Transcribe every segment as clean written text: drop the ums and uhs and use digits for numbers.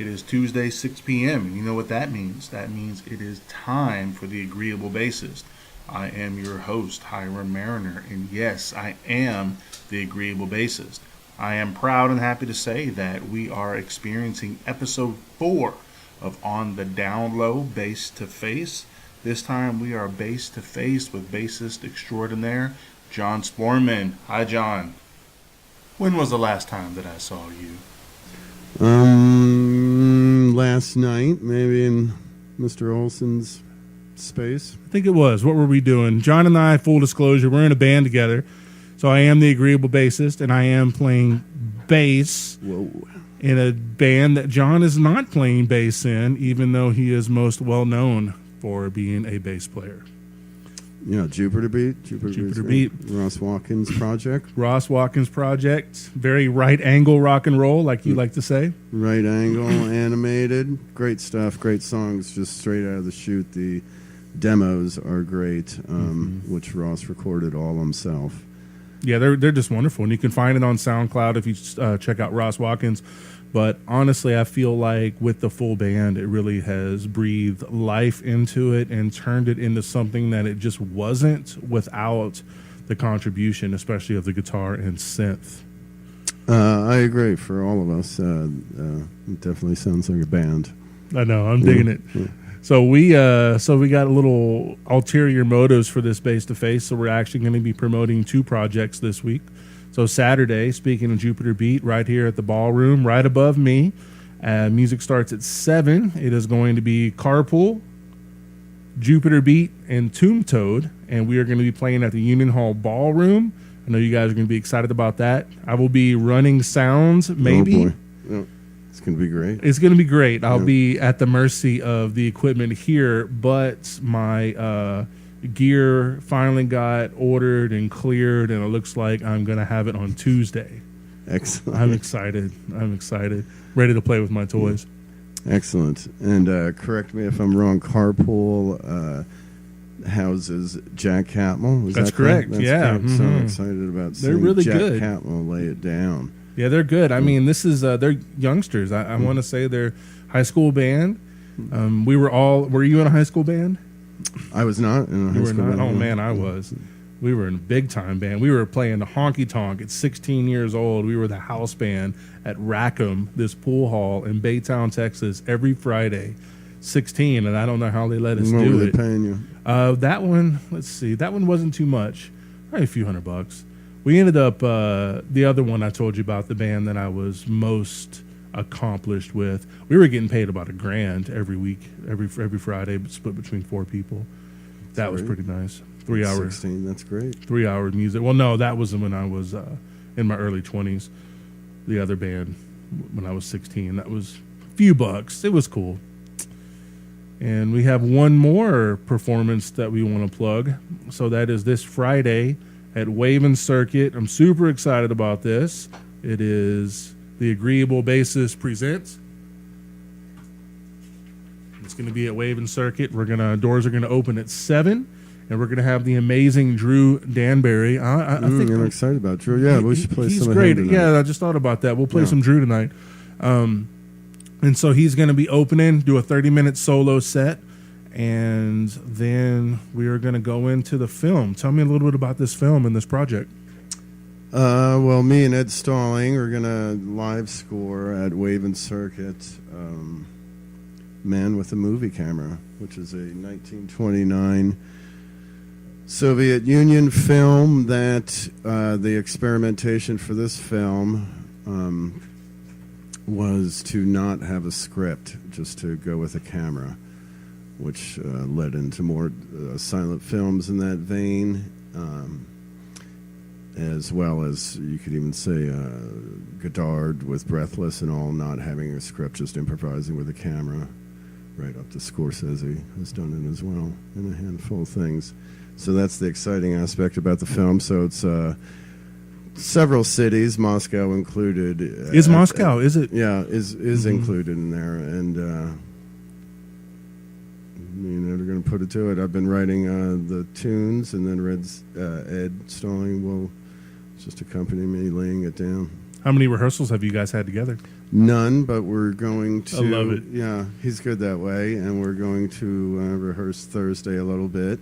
It is Tuesday, 6 p.m., and you know what that means. That means it is time for the Agreeable Bassist. I am your host, Hiram Mariner, and yes, I am the Agreeable Bassist. I am proud and happy to say that we are experiencing episode 4 of On the Downlow, Bass to Face. This time we are bass to face with bassist extraordinaire, John Sporman. Hi, John. When was the last time that I saw you? Last night, maybe in Mr. Olson's space. I think it was. What were we doing? John and I, full disclosure, we're in a band together. So I am the Agreeable Bassist, and I am playing bass in a band that John is not playing bass in, even though he is most well known for being a bass player. Yeah, Jupiter Beat. Jupiter Beat. Ross Watkins Project. Ross Watkins Project. Very right angle rock and roll, like you like to say. Right angle, animated. Great stuff, great songs, just straight out of the chute. The demos are great, which Ross recorded all himself. Yeah, they're just wonderful, and you can find it on SoundCloud if you check out Ross Watkins. But honestly, I feel like with the full band, it really has breathed life into it and turned it into something that it just wasn't without the contribution, especially of the guitar and synth. I agree. For all of us, it definitely sounds like a band. I know, I'm digging it. Yeah. So we got a little ulterior motives for this Bass to Face. So we're actually going to be promoting 2 projects this week. So Saturday, speaking of Jupiter Beat, right here at the ballroom, right above me, music starts at 7. It is going to be Carpool, Jupiter Beat, and Tomb Toad, and we are going to be playing at the Union Hall Ballroom. I know you guys are going to be excited about that. I will be running sounds, maybe. Oh boy. Yeah. It's going to be great. It's going to be great. I'll be at the mercy of the equipment here, but my gear finally got ordered and cleared, and it looks like I'm going to have it on Tuesday. Excellent. I'm excited. Ready to play with my toys. Excellent. And correct me if I'm wrong, Carpool houses Jack Catmull. That's correct. That's yeah. correct. So excited about seeing They're really Jack good. Catmull lay it down. Yeah, they're good. I mean, this is they're youngsters. I want to say they're high school band. Were you in a high school band? I was not in a high school band. Oh man, I was. We were in a big time band. We were playing the honky tonk at 16 years old. We were the house band at Rackham, this pool hall in Baytown, Texas, every Friday. 16, and I don't know how they let us What do were it. they paying you? That one, let's see. That one wasn't too much. Probably a few $100. We ended up the other one I told you about, the band that I was most accomplished with. We were getting paid about $1,000 every week, every Friday, but split between 4 people. That was pretty nice. 3 hours. 16, that's great. 3 hour music. Well, no, that was when I was in my early 20s. The other band, when I was 16, that was a few bucks. It was cool. And we have one more performance that we want to plug. So that is this Friday at Wavin Circuit. I'm super excited about this. It is the Agreeable Bassist Presents. It's going to be at Wavin Circuit. Doors are going to open at 7, and we're going to have the amazing Drew Danbury. I think I'm excited about Drew. Yeah, we should play some of great. him tonight. Yeah, I just thought about that. We'll play some Drew tonight. And so he's going to be opening, do a 30-minute solo set, and then we are going to go into the film. Tell me a little bit about this film and this project. Well, me and Ed Stalling are going to live score at Wavin Circuit Man with a Movie Camera, which is a 1929 Soviet Union film that the experimentation for this film was to not have a script, just to go with a camera, which led into more silent films in that vein, as well as, you could even say, Godard with Breathless and all, not having a script, just improvising with a camera, right up to Scorsese has done it as well, in a handful of things. So that's the exciting aspect about the film. So it's several cities, Moscow included. Is Moscow? Is it? Yeah, is included in there, and they're going to put it to it. I've been writing the tunes, and then Ed Stalling will just accompany me laying it down. How many rehearsals have you guys had together? None, but we're going to. I love it. Yeah, he's good that way, and we're going to rehearse Thursday a little bit.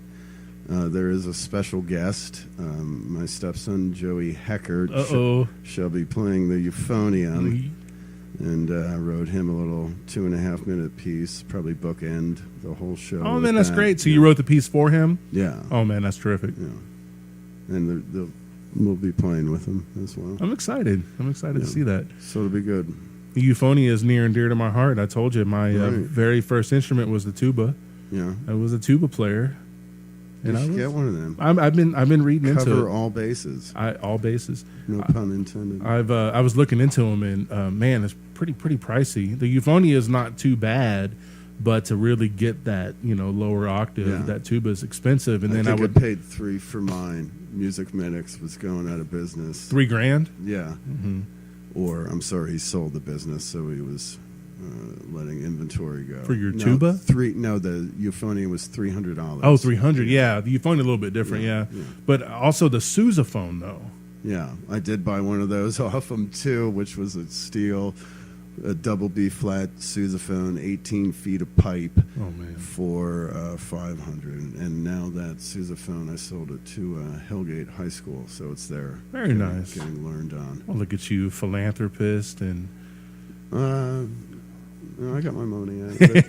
There is a special guest. My stepson, Joey Heckert, shall be playing the euphonium. And I wrote him a little 2.5-minute piece, probably bookend the whole show. Oh, man, that's great. So you wrote the piece for him? Yeah. Oh, man, that's terrific. Yeah. And we'll be playing with him as well. I'm excited. To see that. So it'll be good. Euphonia is near and dear to my heart. I told you, my very first instrument was the tuba. Yeah. I was a tuba player. And I get one of them. I've been reading into it. Cover all bases. All bases. No pun intended. I was looking into them, and man, it's pretty pricey. The Euphonia is not too bad, but to really get that lower octave, that tuba is expensive. And then I would paid $3 for mine. Music Minix was going out of business. $3,000. Yeah. Mm-hmm. Or I'm sorry, he sold the business, so he was letting inventory go. For your tuba? The Euphonia was $300. Oh, $300. Yeah, the Euphonia a little bit different. Yeah. But also the sousaphone though. Yeah, I did buy one of those off him too, which was a steel, a double B flat sousaphone, 18 feet of pipe. Oh man. For $500, and now that sousaphone I sold it to Hillgate High School, so it's there. Very nice. Getting learned on. Well, look at you, philanthropist, and. I got my money out of it.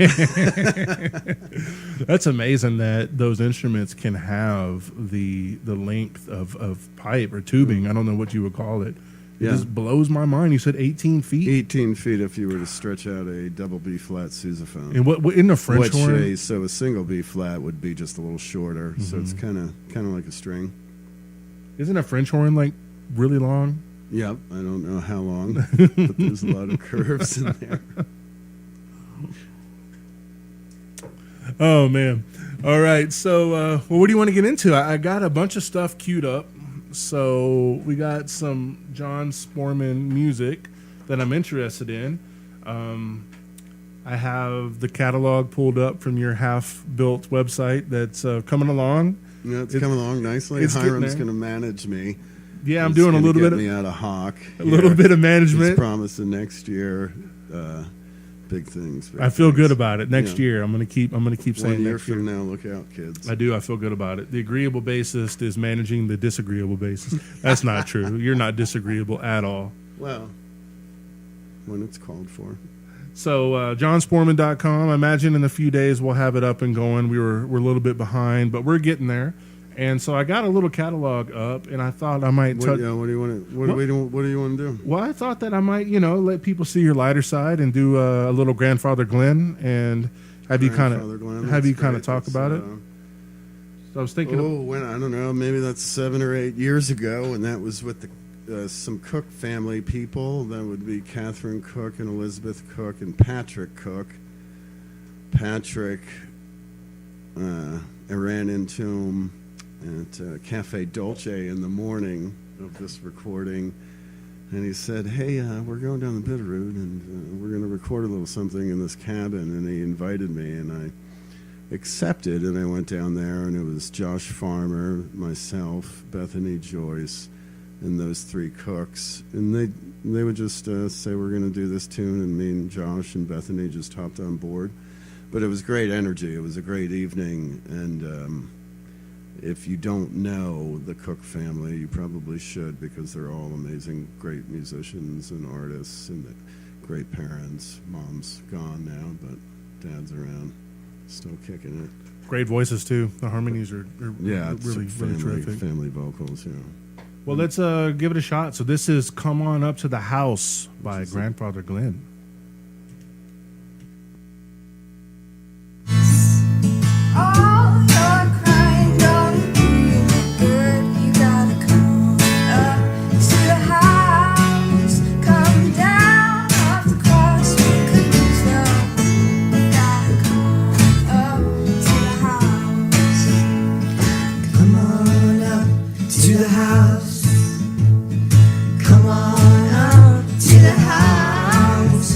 That's amazing that those instruments can have the length of pipe or tubing. I don't know what you would call it. It just blows my mind. You said 18 feet? 18 feet if you were to stretch out a double B flat sousaphone. And what in the French horn? So a single B flat would be just a little shorter. Mm-hmm. So it's kind of like a string. Isn't a French horn like really long? Yep. I don't know how long, but there's a lot of curves in there. Oh man! All right, so what do you want to get into? I got a bunch of stuff queued up. So we got some John Sporman music that I'm interested in. I have the catalog pulled up from your half-built website that's coming along. Yeah, it's coming along nicely. Hiram's going to manage me. Yeah, I'm doing a little bit of me out of Hawk. A little bit of management. He's promising next year. Big things. I feel good about it. Next year, I'm gonna keep saying. 1 year from now, look out, kids. I do. I feel good about it. The agreeable bassist is managing the disagreeable bassist. That's not true. You're not disagreeable at all. Well, when it's called for. So johnsporman.com. I imagine in a few days we'll have it up and going. We're a little bit behind, but we're getting there. And so I got a little catalog up, and I thought I might. What do you want to do? Well, I thought that I might, let people see your lighter side and do a little Grandfather Glenn, and have you kind of talk about it. So I was thinking. I don't know, maybe that's 7 or 8 years ago, and that was with some Cook family people. That would be Catherine Cook and Elizabeth Cook and Patrick Cook. Patrick, I ran into him at Cafe Dolce in the morning of this recording, and he said, hey, we're going down the Bitterroot, and we're going to record a little something in this cabin, and he invited me, and I accepted, and I went down there, and it was Josh Farmer, myself, Bethany Joyce, and those 3 cooks, and they would just say, we're going to do this tune, and me and Josh and Bethany just hopped on board. But it was great energy. It was a great evening, and if you don't know the Cook family, you probably should, because they're all amazing, great musicians and artists and great parents. Mom's gone now, but Dad's around, still kicking it. Great voices, too. The harmonies are really terrific. Family vocals, Well, let's give it a shot. So this is Come On Up to the House by Grandfather Glenn. Come on up to the house.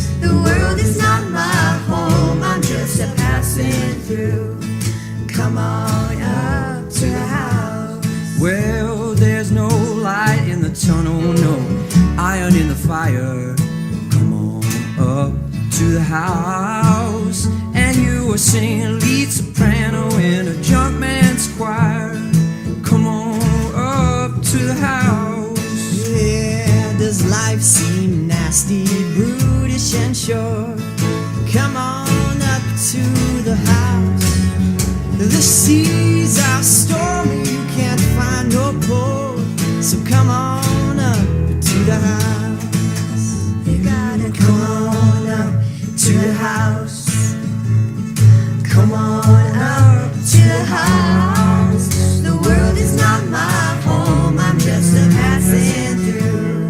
the house, and you were singing lead soprano in a junk man's choir. Come on up to the house. Yeah, does life seem nasty, brutish and short? Come on up to the house. The seas are stormy, you can't find no port, so come on up to the house. You gotta come on up to the house. Come on up to the house. The world is not my home, I'm just a passing through.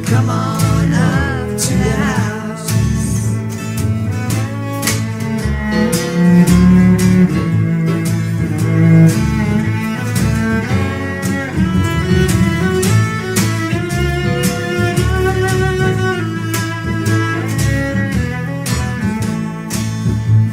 Come on up to the house.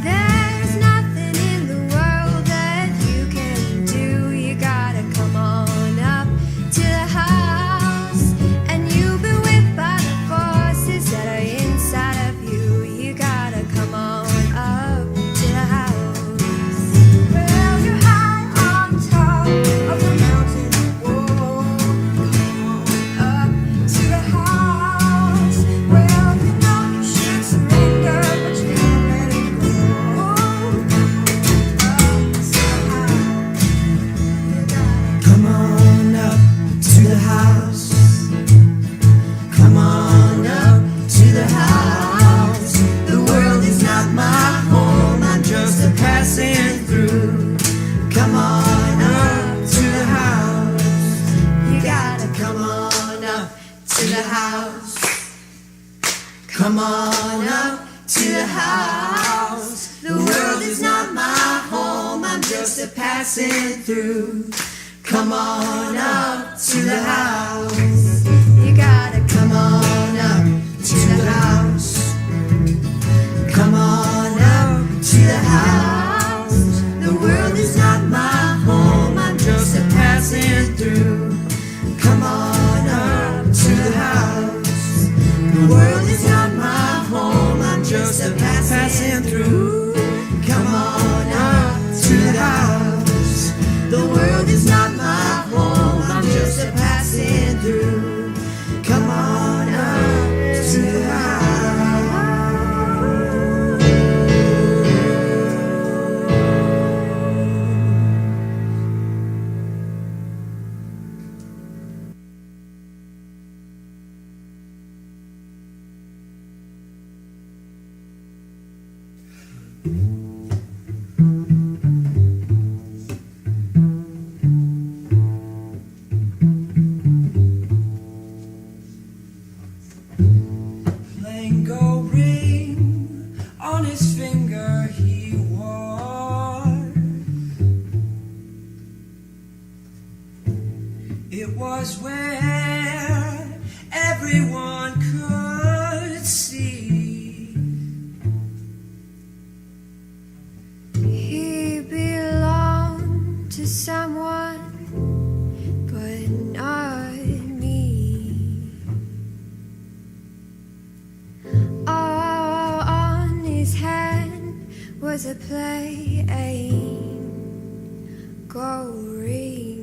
There's nothing in the world that you can do. You gotta come on up to the house, and you've been whipped by the forces that are inside of you. You gotta come on up to the house. Well, you're high on top of the mountain wall. Come on up to the house. Well, you know you should surrender, but you can't let it go. Come on up to the house. Come on up to the house. The world is not my home, I'm just a passing through. Come on up to the house. You gotta come on up to the house. Come on up to the house. The world is not my home, I'm just a passing through. Come on up to the house. You gotta come on up to the house. Come on up to the house. The world is not my home, I'm just a passing through. Come on up to the house. The world is not my home, I'm just a passing through. Come on up to the house. The world is not my home, I'm just a passing through. Come on up to the house. Plain gold ring on his finger he wore. It was where everyone could see. He belonged to someone, but not me. On his hand was a plain gold ring.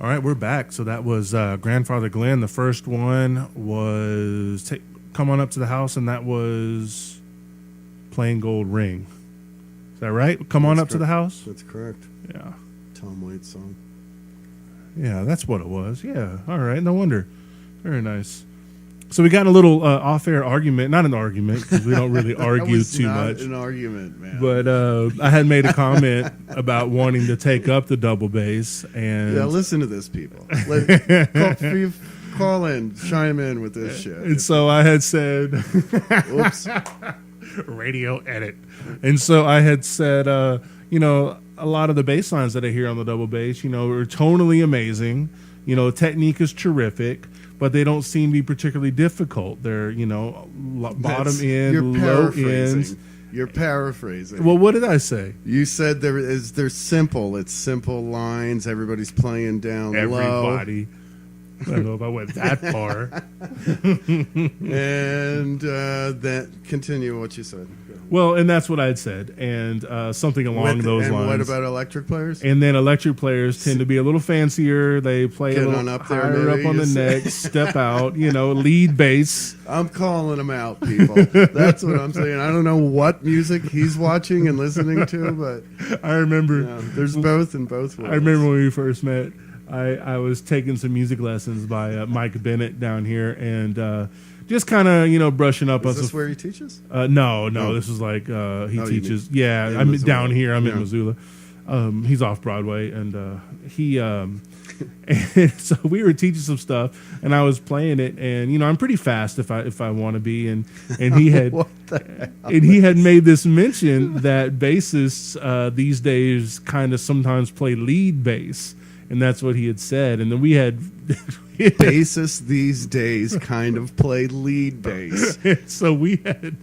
All right, we're back. So that was Grandfather Glenn. The first one was Come On Up to the House, and that was Plain Gold Ring. Is that right? Come On Up to the House? That's correct. Yeah. Tom Waits song. Yeah, that's what it was. Yeah. All right. No wonder. Very nice. So we got in a little off-air argument. Not an argument, because we don't really argue too much. An argument, man. But I had made a comment about wanting to take up the double bass, and yeah, listen to this, people. Call in, chime in with this shit. And so I had said, Oops. radio edit. And so I had said, you know, a lot of the bass lines that I hear on the double bass, you know, are tonally amazing. You know, technique is terrific, but they don't seem to be particularly difficult. They're, you know, bottom end, low ends. You're paraphrasing. Well, what did I say? You said they're simple. It's simple lines. Everybody's playing down low. Everybody. I don't know if I went that far. And that continue what you said. Well, and that's what I had said, and something along those lines. And what about electric players? And then electric players tend to be a little fancier. They play Get a little on up there, higher maybe, up on the neck, step out, you know, lead bass. I'm calling them out, people. That's what I'm saying. I don't know what music he's watching and listening to, but I remember there's both in both ways. I remember when we first met. I was taking some music lessons by Mike Bennett down here, and just kind of, you know, brushing up on Is this some. where he teaches? No, this is like he teaches. Yeah, I'm Missoula. down here. I'm in Missoula. He's off Broadway, and he. And so we were teaching some stuff, and I was playing it, and you know I'm pretty fast if I want to be, and he had and he had made this mention that bassists these days kind of sometimes play lead bass. And that's what he had said. And then we had bassists these days kind of play lead bass. So we had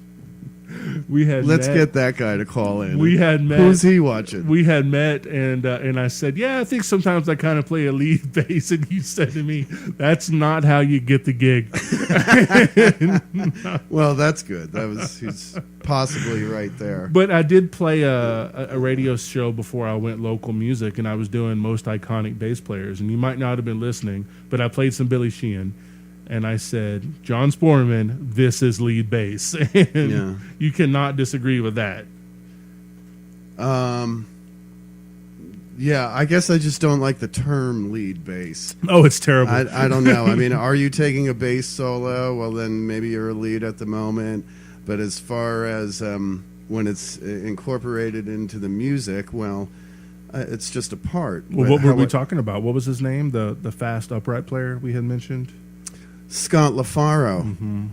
Let's get that guy to call in. We had met. Who's he watching? We had met, and I said, yeah, I think sometimes I kind of play a lead bass. And he said to me, that's not how you get the gig. Well, that's good. He's possibly right there. But I did play a radio show before I went local music, and I was doing most iconic bass players. And you might not have been listening, but I played some Billy Sheehan. And I said, John Sporman, this is lead bass. And you cannot disagree with that. Yeah, I guess I just don't like the term lead bass. Oh, it's terrible. I don't know. I mean, are you taking a bass solo? Well, then maybe you're a lead at the moment. But as far as when it's incorporated into the music, well, it's just a part. Well, what were we talking about? What was his name? The fast upright player we had mentioned? Scott LaFaro. Mm-hmm.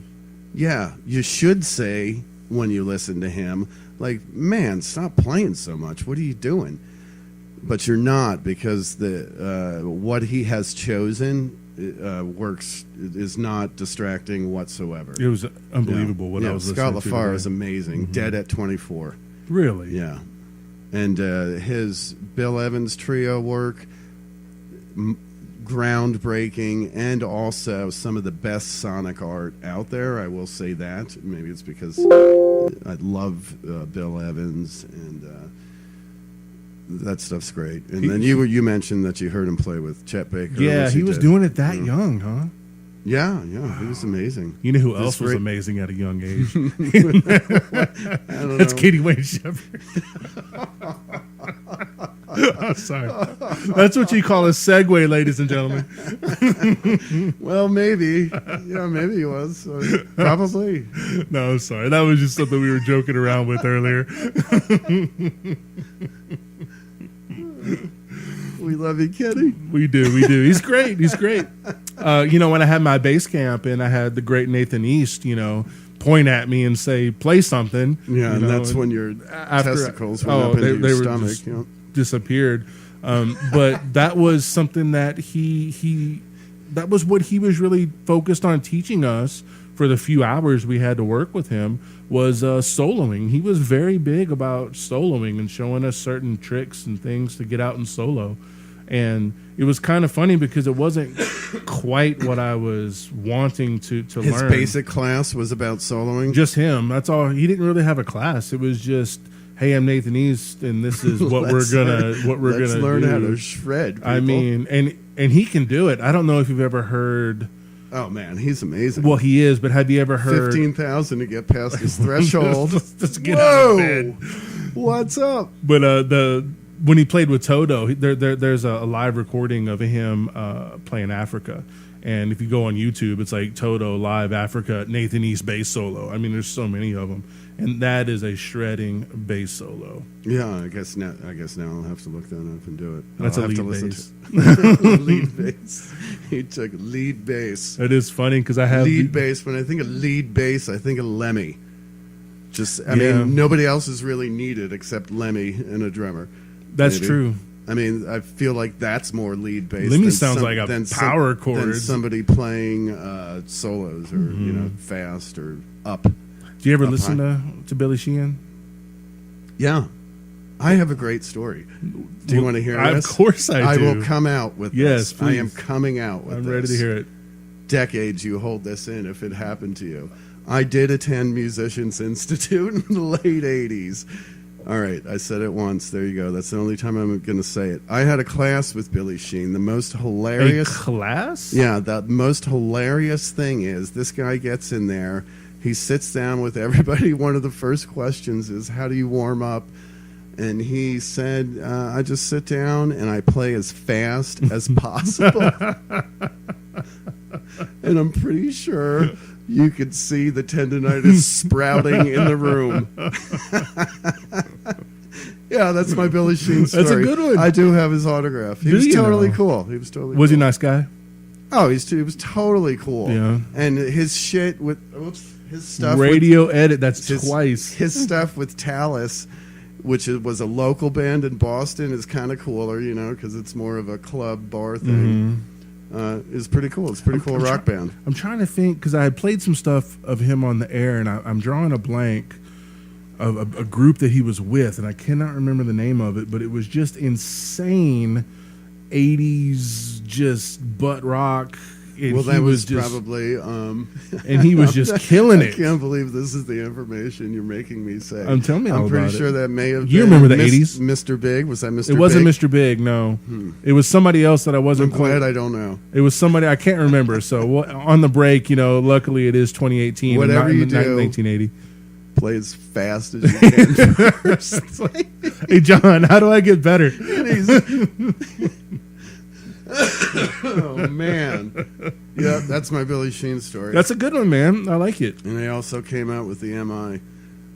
Yeah, you should say when you listen to him, like, man, stop playing so much. What are you doing? But you're not, because the what he has chosen is not distracting whatsoever. It was unbelievable what I was Scott listening to. LaFaro is amazing. Dead at 24. Really? Yeah. And his Bill Evans trio work, groundbreaking, and also some of the best sonic art out there. I will say that. Maybe it's because I love Bill Evans, and that stuff's great. And then you mentioned that you heard him play with Chet Baker. Yeah, he was doing it that young, huh? Yeah, he was amazing. You know who else was amazing at a young age? That's That's Katie Wayne Shepherd. I'm sorry. That's what you call a segue, ladies and gentlemen. Well, maybe. Yeah, maybe he was. Probably. No, I'm sorry. That was just something we were joking around with earlier. We love you, Kenny. We do. He's great. You know, when I had my bass camp and I had the great Nathan East, you know, point at me and say, play something. Yeah, and that's when your testicles went up into your stomach. Disappeared. But that was something that that was what he was really focused on teaching us for the few hours we had to work with him, was soloing. He was very big about soloing and showing us certain tricks and things to get out and solo. And it was kind of funny because it wasn't quite what I was wanting to learn. His basic class was about soloing? Just him. That's all. He didn't really have a class. It was just, hey, I'm Nathan East, and this is what we're gonna Let's learn do. how to shred. People. I mean, and he can do it. I don't know if you've ever heard. Oh man, he's amazing. Well, he is, but have you ever heard 15,000 to get past his threshold? just get out of bed. What's up? But when he played with Toto, there's a live recording of him playing Africa. And if you go on YouTube, it's like Toto Live Africa, Nathan East bass solo. I mean, there's so many of them. And that is a shredding bass solo. Yeah, I guess now I'll have to look that up and do it. That's I'll a have lead to bass. lead bass. He took lead bass. It is funny because I have Lead bass. When I think of lead bass, I think of Lemmy. I Yeah. mean, nobody else is really needed except Lemmy and a drummer. That's maybe. true. I mean, I feel like that's more lead bass. Lemmy than sounds like a power chord. Than somebody playing solos or fast or up. Do you ever Up listen high. to Billy Sheehan? Yeah, I have a great story. Do you want to hear this? Of course I I do. will come out with Yes, this. I am please. coming out with I'm this. ready to hear it. Decades you hold this in if it happened to you. I did attend Musicians Institute in the late 80s. All right, I said it once. There you go. That's the only time I'm going to say it. I had a class with Billy Sheehan. The most hilarious... A class? Yeah, the most hilarious thing is this guy gets in there. He sits down with everybody. One of the first questions is, how do you warm up? And he said, I just sit down and I play as fast as possible. And I'm pretty sure you could see the tendonitis sprouting in the room. Yeah, that's my Billy Sheehan story. That's a good one. I do have his autograph. He Do was you totally know? cool. He was totally Was he a cool. nice guy? Oh, he was totally cool. Yeah. And his shit with his stuff Radio edit, that's with, twice. His stuff with Talus, which was a local band in Boston, is kind of cooler, you know, because it's more of a club bar thing. Is pretty cool. It's a pretty cool rock band. I'm trying to think because I had played some stuff of him on the air, and I'm drawing a blank of a group that he was with, and I cannot remember the name of it, but it was just insane 80s just butt rock. And Well, he that was just, probably. and he was just killing I it. can't believe this is the information you're making me say. Tell me all I'm pretty about sure it. that may have. You been remember the 80s? Mr. Big? Was that Mr. It wasn't Big? Mr. Big, no. It was somebody else that I I'm wasn't. glad I don't know. It was somebody I can't remember. So on the break, you know, luckily it is 2018. Whatever and not you in do. 1980. Play as fast as you can first. Hey John, how do I get better? Oh man, yeah, that's my Billy Sheehan story. That's a good one, man. I like it. And I also came out with the MI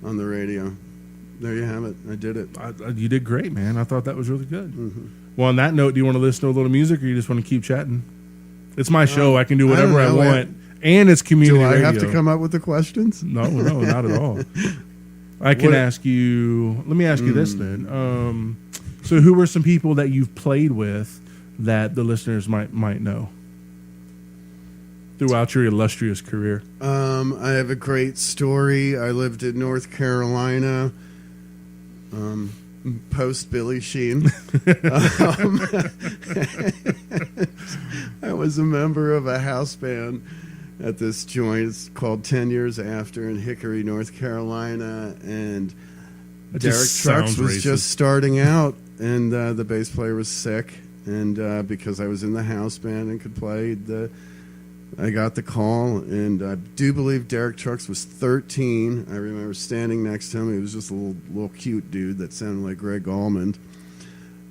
on the radio. There you have it. I did it. You did great, man. I thought that was really good. Mm-hmm. Well, on that note, do you want to listen to a little music, or you just want to keep chatting? It's my show. I can do whatever I, don't know. want, and it's community Do I radio. have to come up with the questions? No, not at all. I can What- ask you. Let me ask you this then. So, who were some people that you've played with that the listeners might know throughout your illustrious career? I have a great story. I lived in North Carolina. Post Billy Sheehan. I was a member of a house band at this joint. It's called 10 Years After in Hickory, North Carolina. And That Derek just Trucks sounds was racist. just starting out, and the bass player was sick. And because I was in the house band and could play, I got the call, and I do believe Derek Trucks was 13. I remember standing next to him. He was just a little cute dude that sounded like Greg Almond.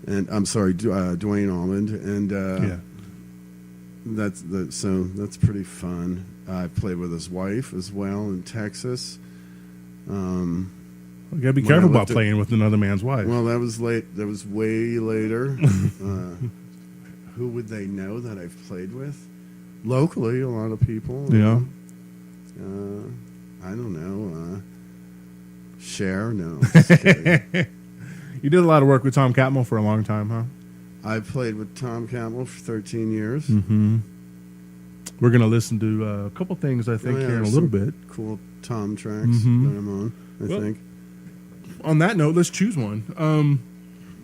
And I'm sorry, Dwayne Almond. And Yeah. that's pretty fun. I played with his wife as well in Texas. You gotta be When I careful about lived at- playing with another man's wife. Well, that was late. That was way later. Who would they know that I've played with? Locally, a lot of people. Yeah. I don't know. Cher? No. Just kidding. You did a lot of work with Tom Catmull for a long time, huh? I played with Tom Campbell for 13 years. Mm-hmm. We're gonna listen to a couple things, I think, Oh, yeah, here in a there's little some bit. Cool Tom tracks Mhm. that I'm on, I Well, think. On that note, let's choose one.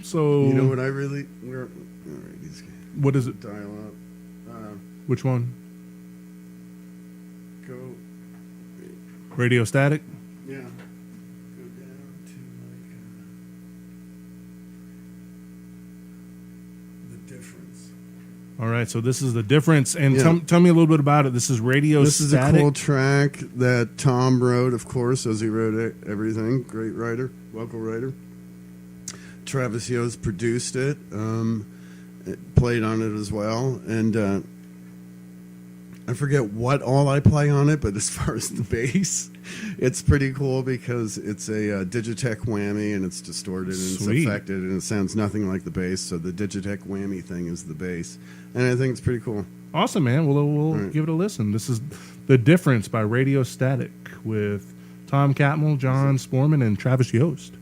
So You know what I really... All right, these what is it? dial up. Which one? Go... Radio Static. Yeah. Go down to All right, so this is the difference, and Yeah. tell me a little bit about it. This is Radio This is Static. a cool track that Tom wrote, of course, as he wrote everything. Great writer, vocal writer. Travis Yost produced it, played on it as well, and I forget what all I play on it, but as far as the bass, it's pretty cool because it's a Digitech whammy, and it's distorted and Sweet. it's affected, and it sounds nothing like the bass. So the Digitech whammy thing is the bass, and I think it's pretty cool. Awesome, man. We'll right. give it a listen. This is The Difference by Radio Static with Tom Catmull, John Sporman, and Travis Yost.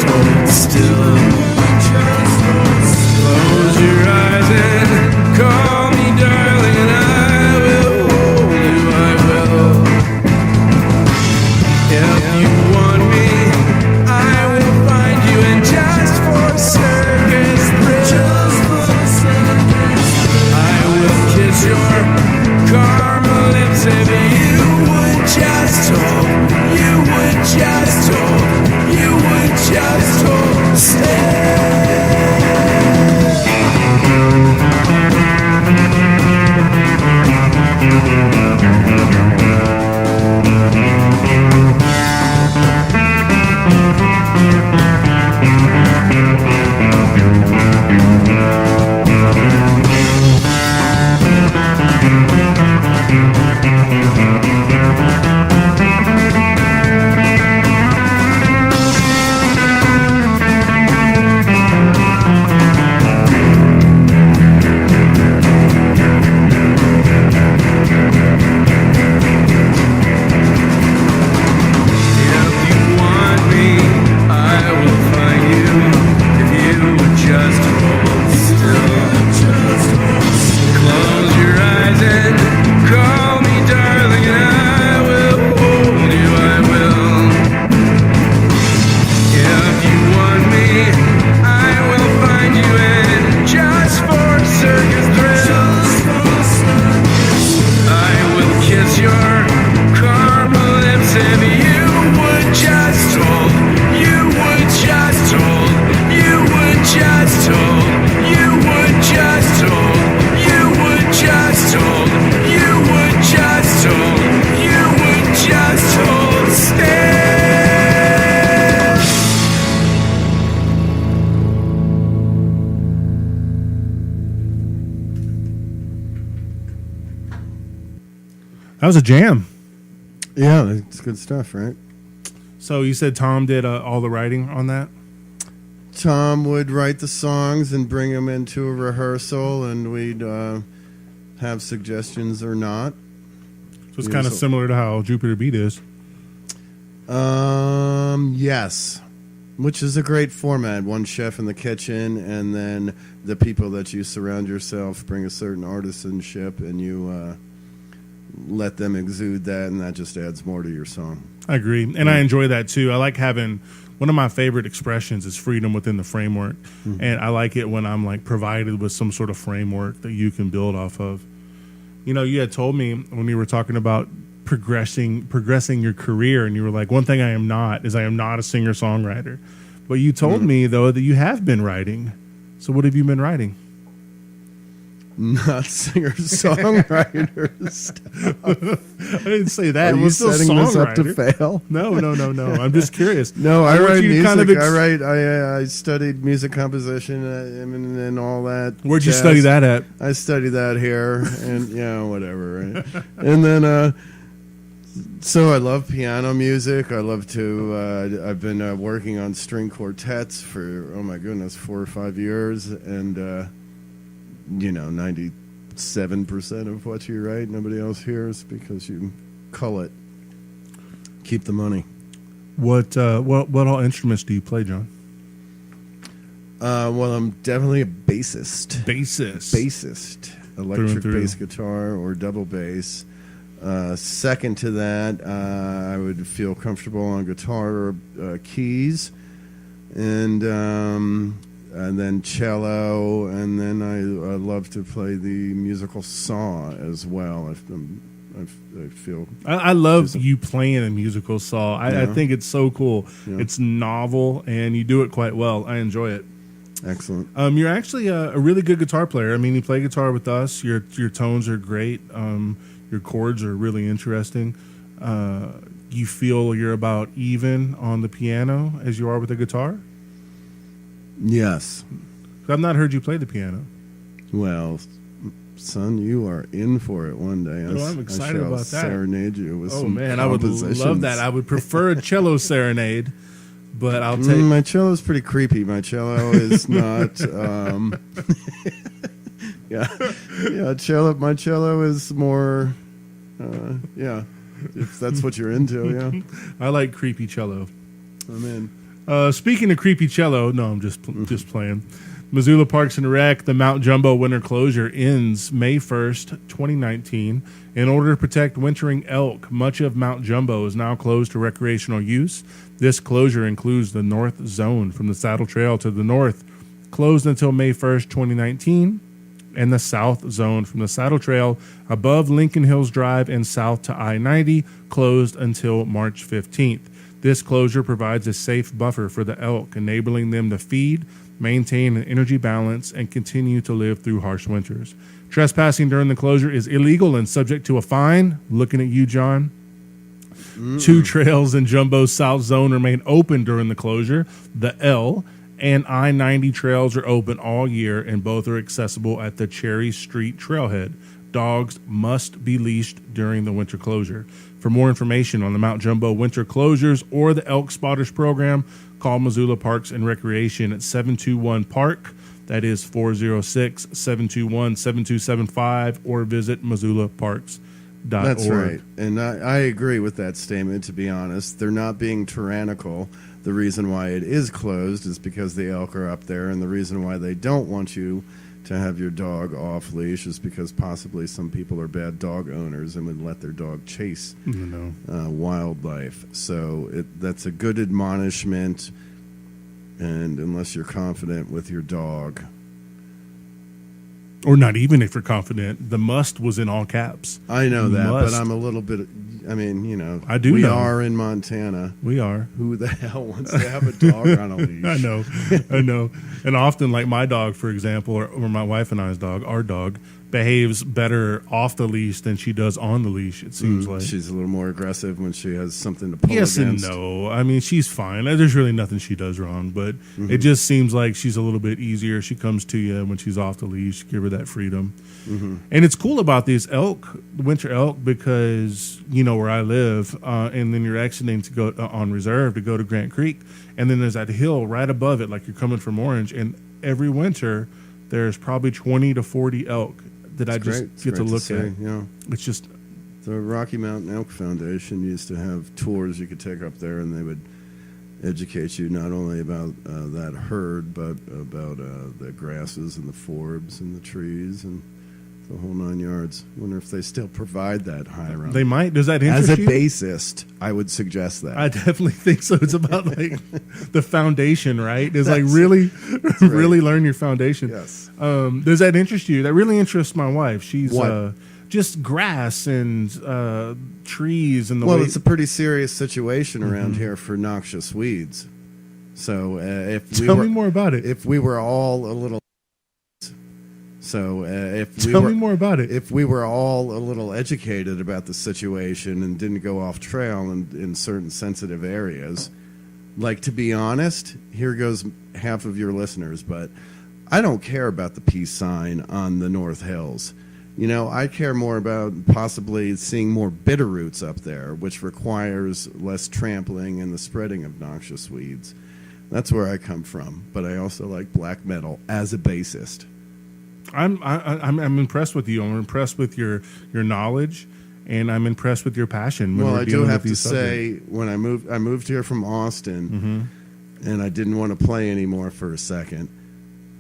just hold still. Close your eyes and call me darling, and I will hold you, I will. If you want me, I will find you, and just for circus thrills, I will kiss your caramel lips if you would just hold, you would just hold, you would just hold still. That was a jam. Yeah, it's good stuff, right? So you said Tom did all the writing on that? Tom would write the songs and bring them into a rehearsal, and we'd have suggestions or not. So it's kind of similar to how Jupiter Beat is. Yes. Which is a great format. One chef in the kitchen, and then the people that you surround yourself bring a certain artisanship, and you let them exude that, and that just adds more to your song. I agree. And I enjoy that too. I like having, one of my favorite expressions is freedom within the framework. Mm-hmm. And I like it when I'm like provided with some sort of framework that you can build off of. You know, you had told me when we were talking about progressing your career, and you were like, one thing I am not is I am not a singer-songwriter. But you told me, though, that you have been writing. So what have you been writing? Not singer-songwriter stuff. I didn't say that. Are you setting this up to fail? No. I'm just curious. No, I write music. I studied music composition and all that. Where'd you study that at? I studied that here, and whatever. Right? And then, so I love piano music. I love to. I've been working on string quartets for 4 or 5 years, and 97% of what you write nobody else hears because you cull it. Keep the money. What all instruments do you play, John? Well, I'm definitely a bassist. Bassist. Electric bass guitar or double bass. Second to that, I would feel comfortable on guitar or keys, and then cello, and then I love to play the musical saw as well. I feel I love you playing a musical saw. I think it's so cool. Yeah. It's novel, and you do it quite well. I enjoy it. Excellent. You're actually a really good guitar player. I mean, you play guitar with us. Your tones are great. Your chords are really interesting. You feel you're about even on the piano as you are with the guitar? Yes. I've not heard you play the piano. Well, son, you are in for it one day. I'm excited about that. Serenade you with some man, I would love that. I would prefer a cello serenade, but I'll take... My cello is pretty creepy. My cello is not... My cello is more... if that's what you're into, yeah. I like creepy cello. I'm in. Speaking of creepy cello, no, I'm just playing. Missoula Parks and Rec, the Mount Jumbo winter closure ends May 1st, 2019. In order to protect wintering elk, much of Mount Jumbo is now closed to recreational use. This closure includes the north zone from the Saddle Trail to the north, closed until May 1st, 2019, and the south zone from the Saddle Trail above Lincoln Hills Drive and south to I-90, closed until March 15th. This closure provides a safe buffer for the elk, enabling them to feed, maintain an energy balance, and continue to live through harsh winters. Trespassing during the closure is illegal and subject to a fine. Looking at you, John. 2 trails in Jumbo's south zone remain open during the closure. The L and I-90 trails are open all year, and both are accessible at the Cherry Street Trailhead. Dogs must be leashed during the winter closure. For more information on the Mount Jumbo winter closures or the Elk Spotters program, call Missoula Parks and Recreation at 721-PARK. That is 406-721-7275, or visit MissoulaParks.org. That's right. And I agree with that statement, to be honest. They're not being tyrannical. The reason why it is closed is because the elk are up there, and the reason why they don't want you to have your dog off leash is because possibly some people are bad dog owners and would let their dog chase wildlife. So that's a good admonishment, and unless you're confident with your dog, or not even if you're confident, the must was in all caps. I know that, Must. but I'm a little bit. I mean, you know, I do we know. are in Montana. We are. Who the hell wants to have a dog on a leash? I know. And often, like my dog, for example, or my wife and I's dog, our dog, behaves better off the leash than she does on the leash, it seems like. She's a little more aggressive when she has something to pull Yes against. and no. I mean, she's fine. There's really nothing she does wrong, but it just seems like she's a little bit easier. She comes to you when she's off the leash, give her that freedom. And it's cool about these elk, winter elk, because you know where I live, and then you're exiting to go on reserve to go to Grant Creek, and then there's that hill right above it, like you're coming from Orange, and every winter there's probably 20 to 40 elk that I just get to look at. Yeah. It's just The Rocky Mountain Elk Foundation used to have tours you could take up there, and they would educate you not only about that herd, but about the grasses and the forbs and the trees and the whole 9 yards. Wonder if they still provide that, Hiram. they might. Does that interest As a you? bassist, I would suggest that. I definitely think so. It's about like the foundation, right? It's like That's- really, right. really learn your foundation. Yes. Does that interest you? That really interests my wife. She's What? just grass and trees and the Well, way. it's a pretty serious situation around here for noxious weeds. So if we Tell were, me more about it. if we were all a little, so if we Tell were, me more about it. if we were all a little educated about the situation and didn't go off trail in certain sensitive areas, like, to be honest, here goes half of your listeners, but I don't care about the peace sign on the North Hills. You know, I care more about possibly seeing more bitter roots up there, which requires less trampling and the spreading of noxious weeds. That's where I come from, but I also like black metal as a bassist. I'm impressed with you. I'm impressed with your knowledge, and I'm impressed with your passion. When Well, we're I do dealing have with to these say, when I moved here from Austin, and I didn't want to play anymore for a second.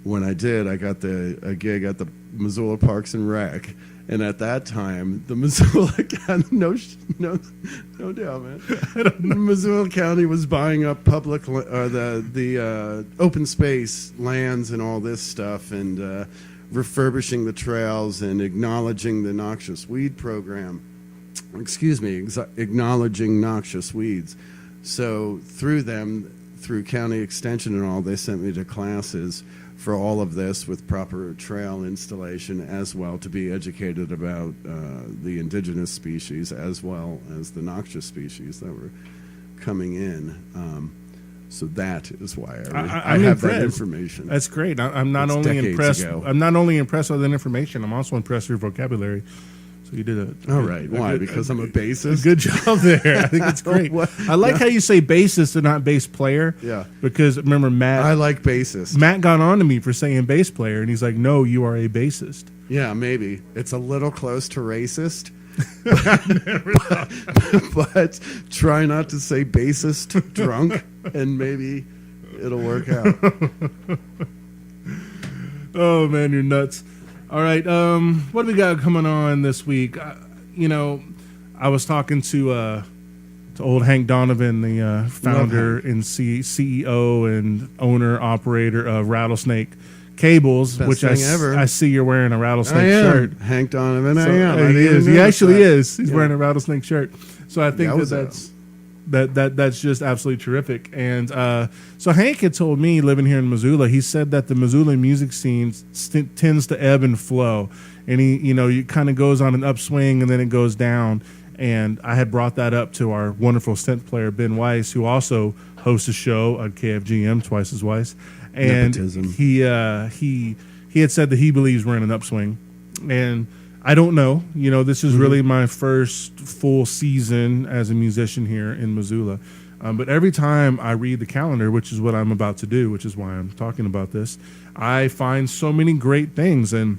When I did, I got a gig at the Missoula Parks and Rec, and at that time, the Missoula County, no doubt, man. Missoula County was buying up public, the open space lands and all this stuff, and refurbishing the trails and acknowledging the noxious weed program. Acknowledging noxious weeds. So through county extension and all, they sent me to classes for all of this with proper trail installation, as well to be educated about the indigenous species as well as the noxious species that were coming in. So that is why I I'm have that impressed. information. That's great. I'm not It's only decades impressed. ago. I'm not only impressed with that information. I'm also impressed with your vocabulary. So you did All right. Why? Because I'm a bassist? A good job there. I think it's great. What? I like how you say bassist and not bass player. Yeah. Because remember Matt. I like bassist. Matt got on to me for saying bass player, and he's like, "No, you are a bassist." Yeah, maybe. It's a little close to racist, but try not to say bassist drunk, and maybe it'll work out. Oh man, you're nuts. All right, what do we got coming on this week? I was talking to old Hank Donovan, the founder and CEO and owner operator of Rattlesnake Cables, Best which thing ever. I see you're wearing a rattlesnake I am. shirt. Hank Donovan, So, I am. he I didn't is. He notice actually that. is. He's wearing a rattlesnake shirt. So I think that's just absolutely terrific. And so Hank had told me, living here in Missoula, he said that the Missoula music scene tends to ebb and flow, and it kind of goes on an upswing and then it goes down. And I had brought that up to our wonderful synth player Ben Weiss, who also hosts a show on KFGM, Twice as Weiss. And Nepotism. he had said that he believes we're in an upswing, and I don't know. This is really my first full season as a musician here in Missoula. But every time I read the calendar, which is what I'm about to do, which is why I'm talking about this, I find so many great things. And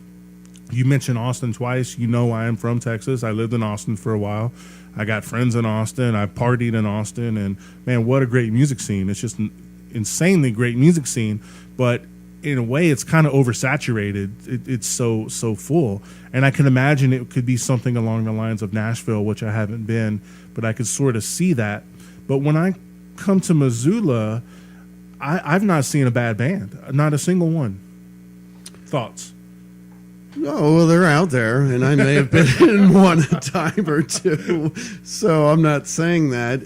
you mentioned Austin twice. I am from Texas. I lived in Austin for a while. I got friends in Austin. I partied in Austin. And, man, what a great music scene. It's just an insanely great music scene. But in a way, it's kind of oversaturated. It's so full. And I can imagine it could be something along the lines of Nashville, which I haven't been. But I could sort of see that. But when I come to Missoula, I've not seen a bad band. Not a single one. Thoughts? Oh, well, they're out there, and I may have been in one a time or two, so I'm not saying that.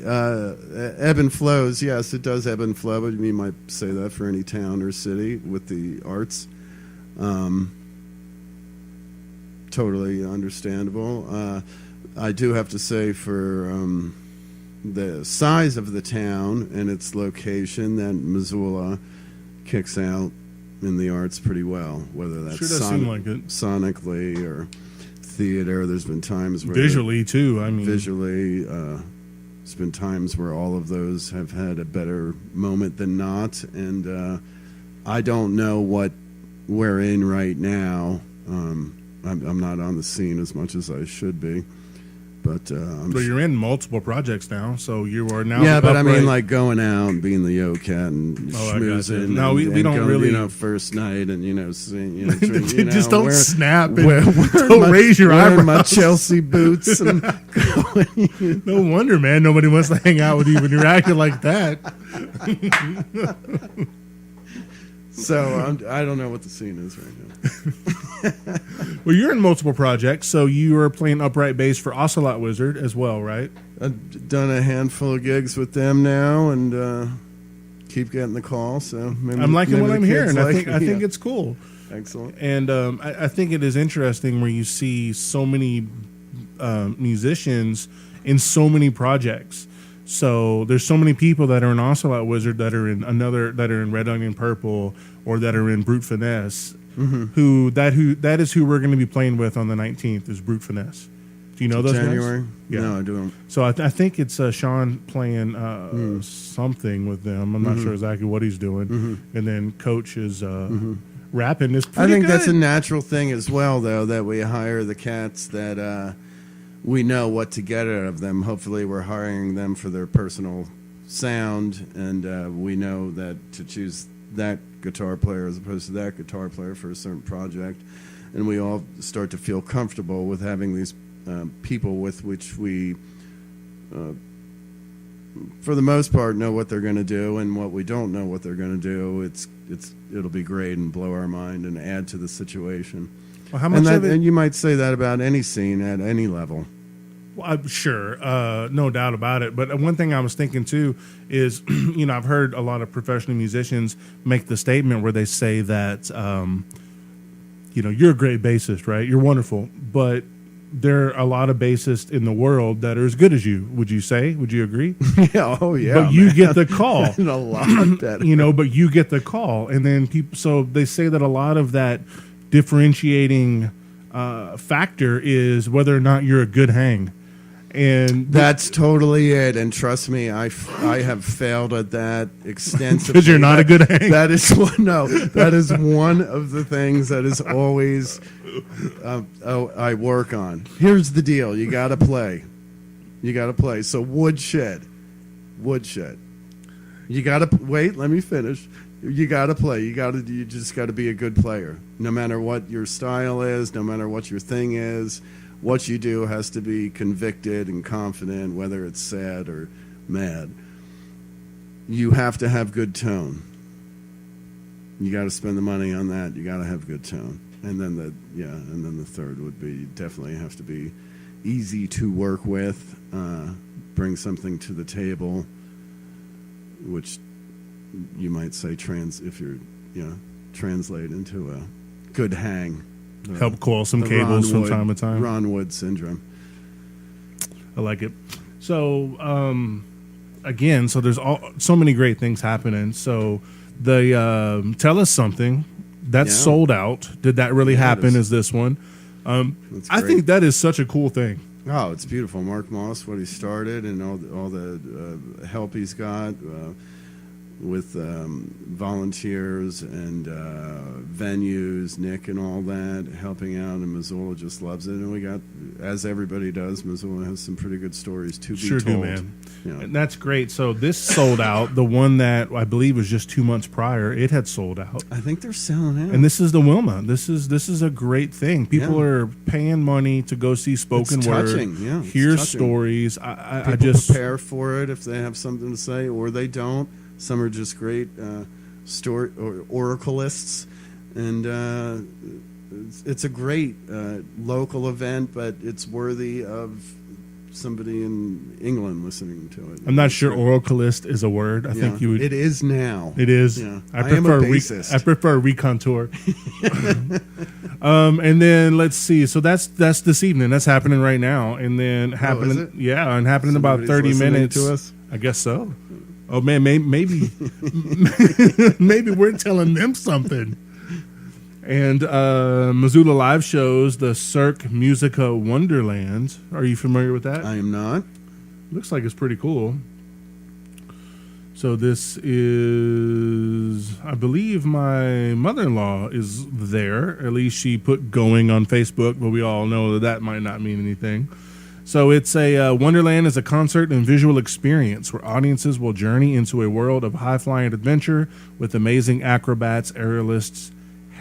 Ebb and flows, yes, it does ebb and flow, but you might say that for any town or city with the arts. Totally understandable. I do have to say for the size of the town and its location, that Missoula kicks out in the arts pretty well, whether that's Sure does seem like it. sonically or theater. There's been times where Visually, too. visually, there's been times where all of those have had a better moment than not, and I don't know what we're in right now. I'm not on the scene as much as I should be, but But you're in multiple projects now, so you are now. yeah, but I mean, upright. like going out and being the yo cat and Oh, I gotcha. schmoozing. No, we and don't going, really- first night and sing, drink, Just don't wear- snap and wearing don't my- raise your wearing my eyebrows. Chelsea boots and No wonder, man. Nobody wants to hang out with you when you're acting like that. so I don't know what the scene is right now. Well, you're in multiple projects, so you are playing upright bass for Ocelot Wizard as well, right? I've done a handful of gigs with them now, and keep getting the call. So maybe, I'm liking maybe what the I'm kids hearing. I like think it. it's cool. Excellent. And I think it is interesting where you see so many musicians in so many projects. So there's so many people that are in Ocelot Wizard that are in that are in Red Onion Purple or that are in Brute Finesse. Who that is who we're going to be playing with on the 19th is Brute Finesse. Do you know those January? guys? Yeah. No, I don't. So I think it's Sean playing something with them. I'm not sure exactly what he's doing. And then Coach is rapping. Is I pretty think good. that's a natural thing as well, though, that we hire the cats that we know what to get out of them. Hopefully, we're hiring them for their personal sound, and we know that to choose that guitar player as opposed to that guitar player for a certain project, and we all start to feel comfortable with having these people with which we, for the most part, know what they're going to do, and what we don't know what they're going to do, it'll be great and blow our mind and add to the situation. Well, how much of it? And you might say that about any scene at any level. Well, I'm sure, no doubt about it. But one thing I was thinking too is, I've heard a lot of professional musicians make the statement where they say that, you're a great bassist, right? You're wonderful, but there are a lot of bassists in the world that are as good as you. Would you say? Would you agree? Yeah, oh yeah. But you man. get the call. And a lot better. But you get the call, and then people. So they say that a lot of that differentiating factor is whether or not you're a good hang. And That's totally it. And trust me, I have failed at that extensively. because you're not a good hang. That is that is one of the things that is always I work on. Here's the deal: you got to play. So woodshed. You got to wait. Let me finish. You got to play. You just got to be a good player. No matter what your style is, no matter what your thing is, what you do has to be convicted and confident, whether it's sad or mad. You have to have good tone. You got to spend the money on that. You got to have good tone. And then the third would be definitely have to be easy to work with, bring something to the table, which you might say if you're translate into a good hang. Help coil some cables from time to time. Ron Wood syndrome. I like it. So again, so there's so many great things happening. So the Tell Us Something that's sold out. Did that really happen? Is this one? I think that is such a cool thing. Oh, it's beautiful. Mark Moss, what he started, and all the help he's got with volunteers and venues, Nick and all that, helping out, and Missoula just loves it. And we got, as everybody does, Missoula has some pretty good stories to be sure told. Do, man. Yeah. And that's great. So this sold out. The one that I believe was just 2 months prior, it had sold out. I think they're selling out. And this is the Wilma. This is a great thing. People are paying money to go see spoken word, hear stories. I just prepare for it if they have something to say, or they don't. Some are just great story or oracleists, and it's a great local event, but it's worthy of somebody in England listening to it. I'm not sure oracleist is a word. I think you would. It is now. It is. Yeah. I prefer am a bassist. I prefer recontour. And then let's see. So that's this evening. That's happening right now, and then happening. Is it? Yeah, and happening in about 30 listening minutes. to us? I guess so. Oh man, maybe maybe we're telling them something. And Missoula Live shows the Cirque Musica Wonderland. Are you familiar with that? I am not. Looks like it's pretty cool. So this is, I believe my mother-in-law is there. At least she put going on Facebook, but we all know that might not mean anything. So it's a Wonderland is a concert and visual experience where audiences will journey into a world of high-flying adventure with amazing acrobats, aerialists,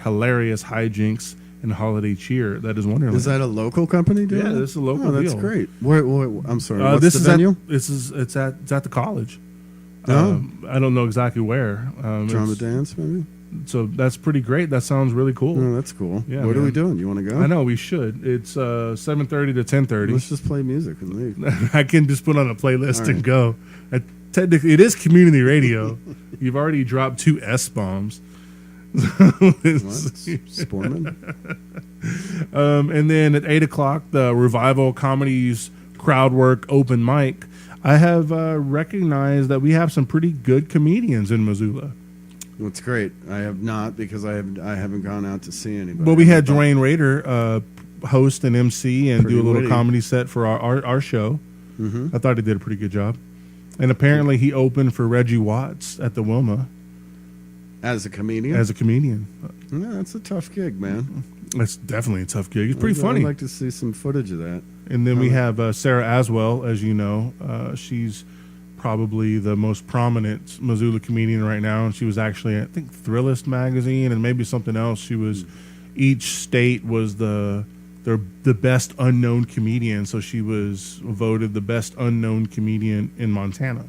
hilarious hijinks, and holiday cheer. That is Wonderland. Is that a local company doing Yeah, it? this is a local that's deal. great. Where, I'm sorry, what's this the is venue? It's at the college. Oh. I don't know exactly where. Drama it's- dance, maybe? So that's pretty great. That sounds really cool. Oh, that's cool. Yeah, what are man. we doing? You want to go? I know we should. It's 7:30 to 10:30. Let's just play music and leave. I can just put on a playlist All and right. go. Technically, it is community radio. You've already dropped 2 S bombs. What? Sporman? And then at 8 o'clock, the Revival Comedies crowd work open mic. I have recognized that we have some pretty good comedians in Missoula. That's great. I have not because I haven't gone out to see anybody. Well, we had Dwayne Rader host and MC and Pretty do a little witty. comedy set for our show. Mhm. I thought he did a pretty good job. And apparently he opened for Reggie Watts at the Wilma As a comedian? as a comedian. Yeah, that's a tough gig, man. That's definitely a tough gig. It's pretty I'd funny. like to see some footage of that. And then we have Sarah Aswell, as you know. She's probably the most prominent Missoula comedian right now. And she was actually, I think, Thrillist magazine and maybe something else. She was, each state was the best unknown comedian. So she was voted the best unknown comedian in Montana.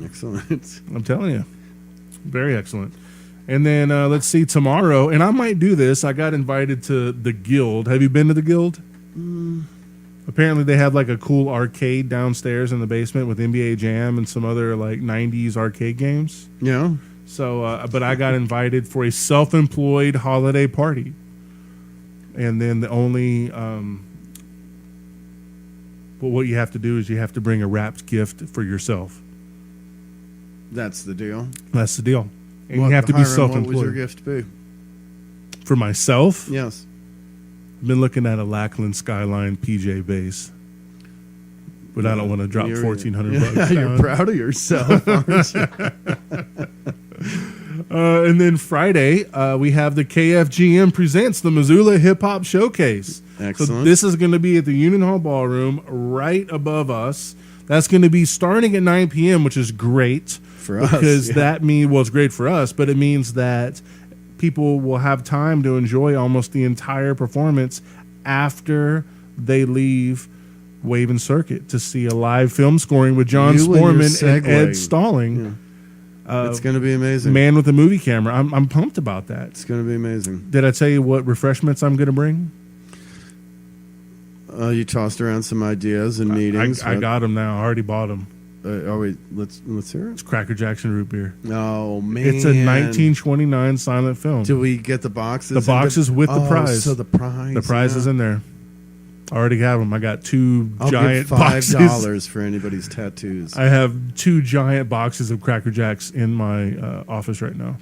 Excellent. I'm telling you. Very excellent. And then let's see, tomorrow, and I might do this. I got invited to the Guild. Have you been to the Guild? Apparently they have like a cool arcade downstairs in the basement with NBA Jam and some other like 90s arcade games. Yeah. So, but I got invited for a self-employed holiday party. And then the only, well, what you have to do is you have to bring a wrapped gift for yourself. That's the deal. That's the deal. And What- you have to be Hiram, self-employed. What would your gift be? For myself, Yes. I've been looking at a Lackland Skyline PJ bass. but I don't want to drop You're- $1,400. You're down. proud of yourself, aren't you? And then Friday, we have the KFGM presents the Missoula Hip Hop Showcase. So Excellent. this is going to be at the Union Hall Ballroom right above us. That's going to be starting at 9 p.m., which is great For us, because yeah. that means, well, it's great for us, but it means that people will have time to enjoy almost the entire performance after they leave Wave and Circuit to see a live film scoring with John You and your Sporman and Ed segue. Stalling. It's going to be amazing. Man with a movie camera. I'm pumped about that. It's going to be amazing. Did I tell you what refreshments I'm going to bring? You tossed around some ideas and meetings. I got them now. I already bought them. Let's hear it. It's Cracker Jackson root beer. Oh man, It's a 1929 silent film. Do we get the boxes? The boxes with the prize. So the prize. The prize is in there. I already have them. I got two I'll giant give boxes. $5 for anybody's tattoos. I have two giant boxes of Cracker Jacks in my office right now.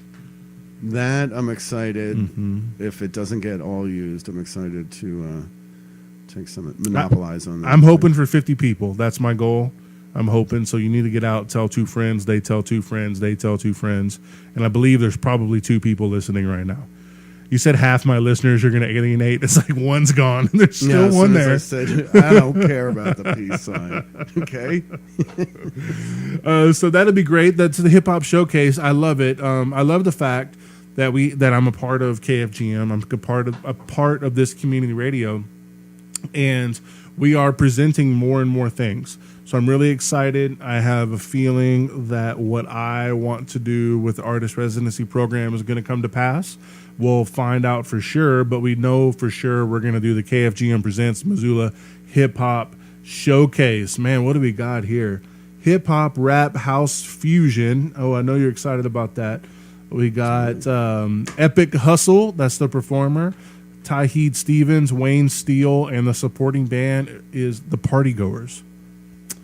That I'm excited. Mm-hmm. If it doesn't get all used, I'm excited to take some monopolize on that. I'm hoping for 50 people. That's my goal. I'm hoping. So you need to get out, tell two friends, they tell two friends, they tell two friends. And I believe there's probably 2 people listening right now. You said half my listeners are going to alienate. It's like one's gone. And there's still as one soon as there. I said, I don't care about the peace sign. Okay. So that'll be great. That's the Hip Hop Showcase. I love it. I love the fact that I'm a part of KFGM. I'm a part of this community radio, and we are presenting more and more things. So I'm really excited. I have a feeling that what I want to do with the artist residency program is going to come to pass. We'll find out for sure, but we know for sure we're going to do the KFGM Presents Missoula Hip Hop Showcase. Man, what do we got here? Hip hop, rap, house fusion. Oh, I know you're excited about that. We got Epic Hustle. That's the performer. Tyheed Stevens, Wayne Steele, and the supporting band is the Partygoers.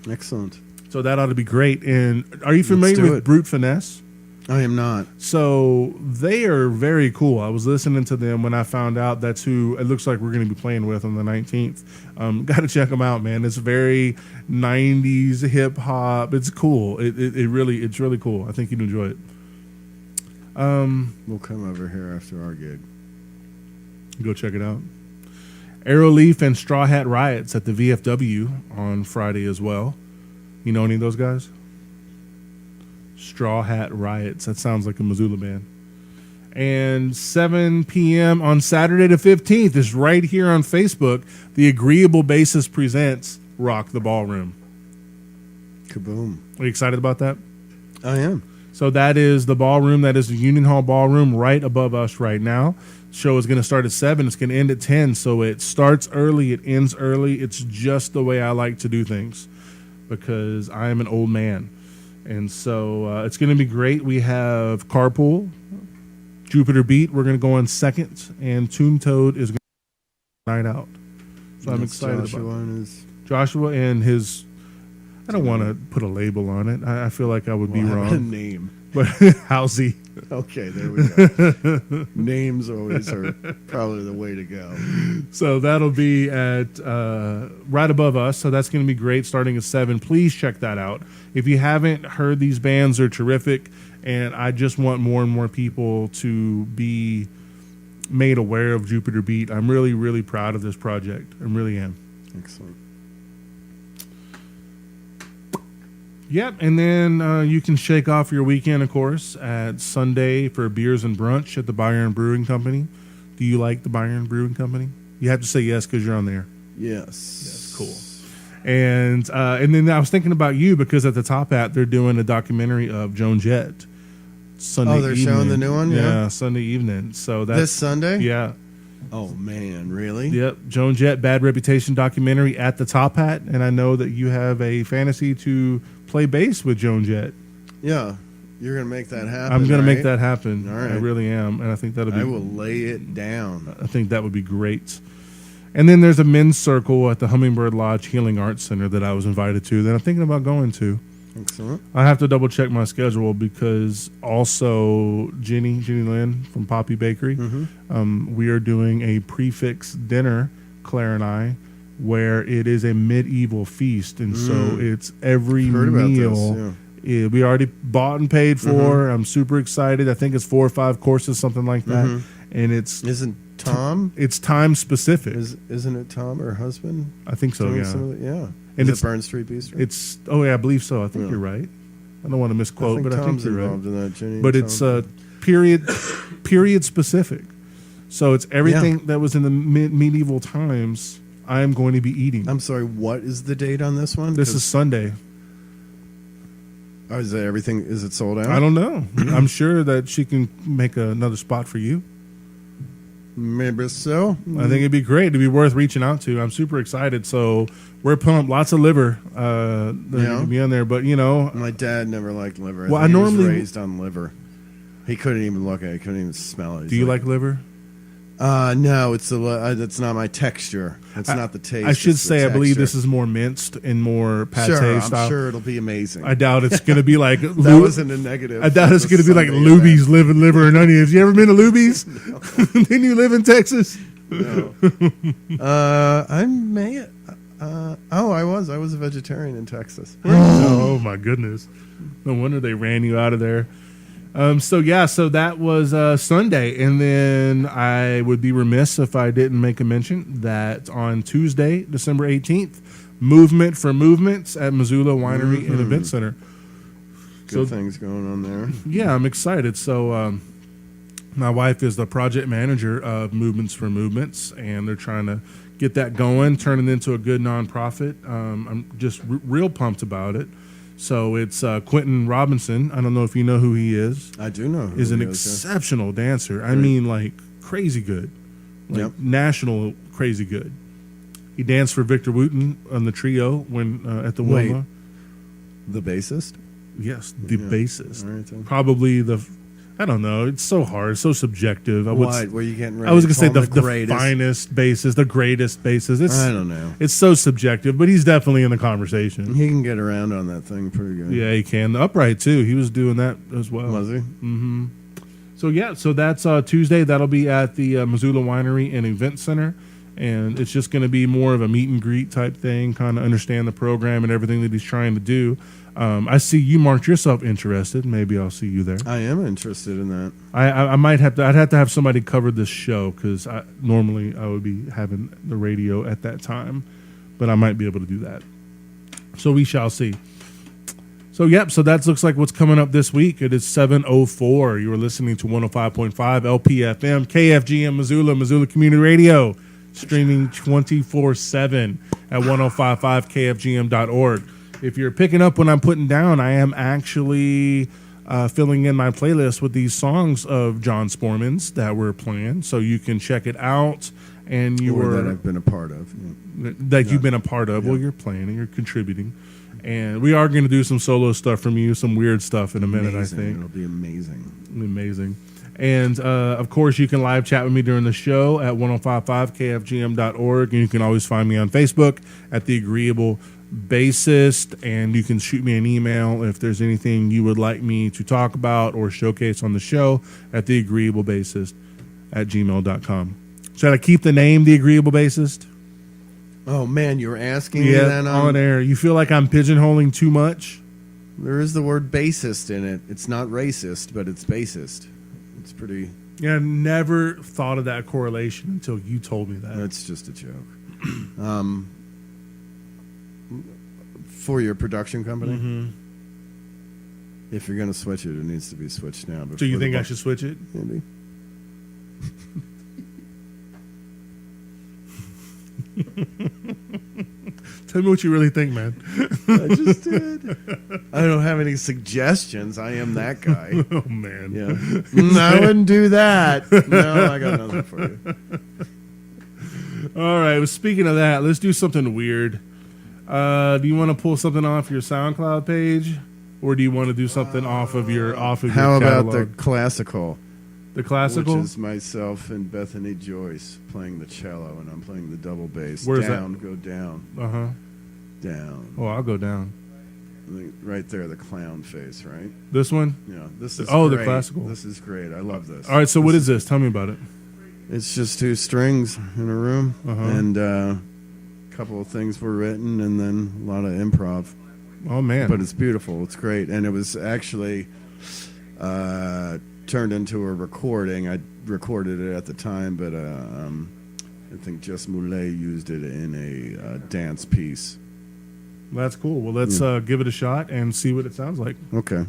Excellent. So that ought to be great. And are you familiar do with it. Brute Finesse? I am not. So they are very cool. I was listening to them when I found out that's who it looks like we're going to be playing with on the 19th. Got to check them out, man. It's very 90s hip hop. It's cool. It's really cool. I think you'd enjoy it. We'll come over here after our gig. Go check it out. Arrowleaf and Straw Hat Riots at the VFW on Friday as well. You know any of those guys? Straw Hat Riots. That sounds like a Missoula band. And 7 p.m. on Saturday the 15th is right here on Facebook. The Agreeable Bassist presents Rock the Ballroom. Kaboom. Are you excited about that? I am. So that is the ballroom. That is the Union Hall Ballroom right above us right now. Show is going to start at 7. It's going to end at 10. So it starts early. It ends early. It's just the way I like to do things because I am an old man. And so it's going to be great. We have Carpool, Jupiter Beat. We're going to go on second. And Toon Toad is going to night out. So I'm excited Joshua about and his, Joshua and his... I don't want to put a label on it. I feel like I would be well, how about a wrong. name. But Housey. Okay, there we go. Names always are probably the way to go. So that'll be at right above us. So that's going to be great starting at 7. Please check that out. If you haven't heard, these bands are terrific. And I just want more and more people to be made aware of Jupiter Beat. I'm really, really proud of this project. I really am. Excellent. Yep, and then you can shake off your weekend, of course, at Sunday for beers and brunch at the Byron Brewing Company. Do you like the Byron Brewing Company? You have to say yes because you're on there. Yes. Cool. And then I was thinking about you because at the Top Hat they're doing a documentary of Joan Jett. Sunday Oh, they're evening. showing the new one? Yeah. Sunday evening. So that's This Sunday? Yeah. Oh, man, really? Yep. Joan Jett Bad Reputation documentary at the Top Hat, and I know that you have a fantasy to play bass with Joan Jett. Yeah. You're going to make that happen. I'm going to make right? that happen. All right. I really am, and I think that'll be. I will lay it down. I think that would be great. And then there's a men's circle at the Hummingbird Lodge Healing Arts Center that I was invited to that I'm thinking about going to. Excellent. I have to double check my schedule because also Jenny Lynn from Poppy Bakery, we are doing a prefix dinner, Claire and I, where it is a medieval feast, and so it's every Heard about meal. this, We already bought and paid for. I'm super excited. I think it's 4 or 5 courses, something like that, and Isn't Tom? it's time specific. Isn't it Tom, her husband? I think so. doing Yeah. some of it? Yeah. And Is it's- it Burn Street Bistro? It's I believe so. I think Yeah. you're right. I don't want to misquote, but I think Tom's you're right. involved in that. Jenny But and it's Tom. period specific. So it's everything that was in the medieval times. I am going to be eating. I'm sorry. What is the date on this one? This is Sunday. Is it everything? Is it sold out? I don't know. I'm sure that she can make another spot for you. Maybe so. I think it'd be great. It'd be worth reaching out to. I'm super excited. So we're pumped. Lots of liver. That Yeah. can be on there. But you know, My dad never liked liver. Well, think I he was normally- raised on liver. He couldn't even look at it. He couldn't even smell it. He's do you like liver? No, it's that's not my texture. It's not the taste. I should it's the say, I believe texture. this is more minced and more pate Sure, I'm style. sure it'll be amazing. I doubt it's going to be like that Lu- wasn't a negative. I doubt it's for going to be like Sunday Luby's event. liver and onions. You ever been to Luby's? Didn't you live in Texas? No. I may. I was a vegetarian in Texas. Oh my goodness! No wonder they ran you out of there. So that was Sunday, and then I would be remiss if I didn't make a mention that on Tuesday, December 18th, Movement for Movements at Missoula Winery and Event Center. Good things going on there. Yeah, I'm excited. So my wife is the project manager of Movements for Movements, and they're trying to get that going, turn it into a good nonprofit. I'm just real pumped about it. So it's Quentin Robinson. I don't know if you know who he is. I do know. Is an who he exceptional dancer. I mean, like crazy good, like Yep. national crazy good. He danced for Victor Wooten on the trio when at the Wait. Wilma. The bassist. Yes, the Yeah. bassist. All right, then. Probably I don't know. It's so hard, so subjective. What? Were you getting ready? I was going to say call him the greatest? finest bassist, the greatest bassist. I don't know. It's so subjective, but he's definitely in the conversation. He can get around on that thing pretty good. Yeah, he can. The upright too. He was doing that as well. Was he? So that's Tuesday. That'll be at the Missoula Winery and Event Center, and it's just going to be more of a meet and greet type thing, kind of understand the program and everything that he's trying to do. I see you marked yourself interested. Maybe I'll see you there. I am interested in that. I might have to. I'd have to have somebody cover this show because normally I would be having the radio at that time, but I might be able to do that. So we shall see. So so that looks like what's coming up this week. It is 7:04. You are listening to 105.5 LPFM, KFGM Missoula, Missoula Community Radio, streaming 24/7 at 1055kfgm.org. If you're picking up what I'm putting down, I am actually filling in my playlist with these songs of John Sporman's that we're playing, so you can check it out. And you Or were that I've been a part of. you've been a part of. Well, you're playing and you're contributing, and we are going to do some solo stuff from you, some weird stuff in a minute. Amazing. I think It'll be amazing. amazing. And of course, you can live chat with me during the show at 1055kfgm.org, and you can always find me on Facebook at The Agreeable Bassist, and you can shoot me an email if there's anything you would like me to talk about or showcase on the show at theagreeablebassist@gmail.com. Should I keep the name The Agreeable Bassist? Oh man, you're asking me Yeah, that on air. You feel like I'm pigeonholing too much? There is the word bassist in it. It's not racist, but it's bassist. It's pretty. Yeah, I never thought of that correlation until you told me that. That's just a joke. For your production company, if you're going to switch it, it needs to be switched now. So you think I should switch it? Maybe. Tell me what you really think, man. I just did. I don't have any suggestions. I am that guy. Oh, man. Yeah. I wouldn't do that. No, I got nothing for you. All right. Well, speaking of that, let's do something weird. Do you want to pull something off your SoundCloud page, or do you want to do something off of your How about the catalog? classical? The classical? Which is myself and Bethany Joyce playing the cello, and I'm playing the double bass. Where's down, go down, Uh-huh. down. Oh, I'll go down. Right there, the clown face, right? This one? Yeah, this is Oh, the great. classical. This is great. I love this. All right, so what is this? Tell me about it. It's just two strings in a room, and couple of things were written, and then a lot of improv. Oh man. But it's beautiful. It's great, and it was actually turned into a recording. I recorded it at the time, but I think Jess Moulet used it in a dance piece. That's cool. Well, let's give it a shot and see what it sounds like. Okay.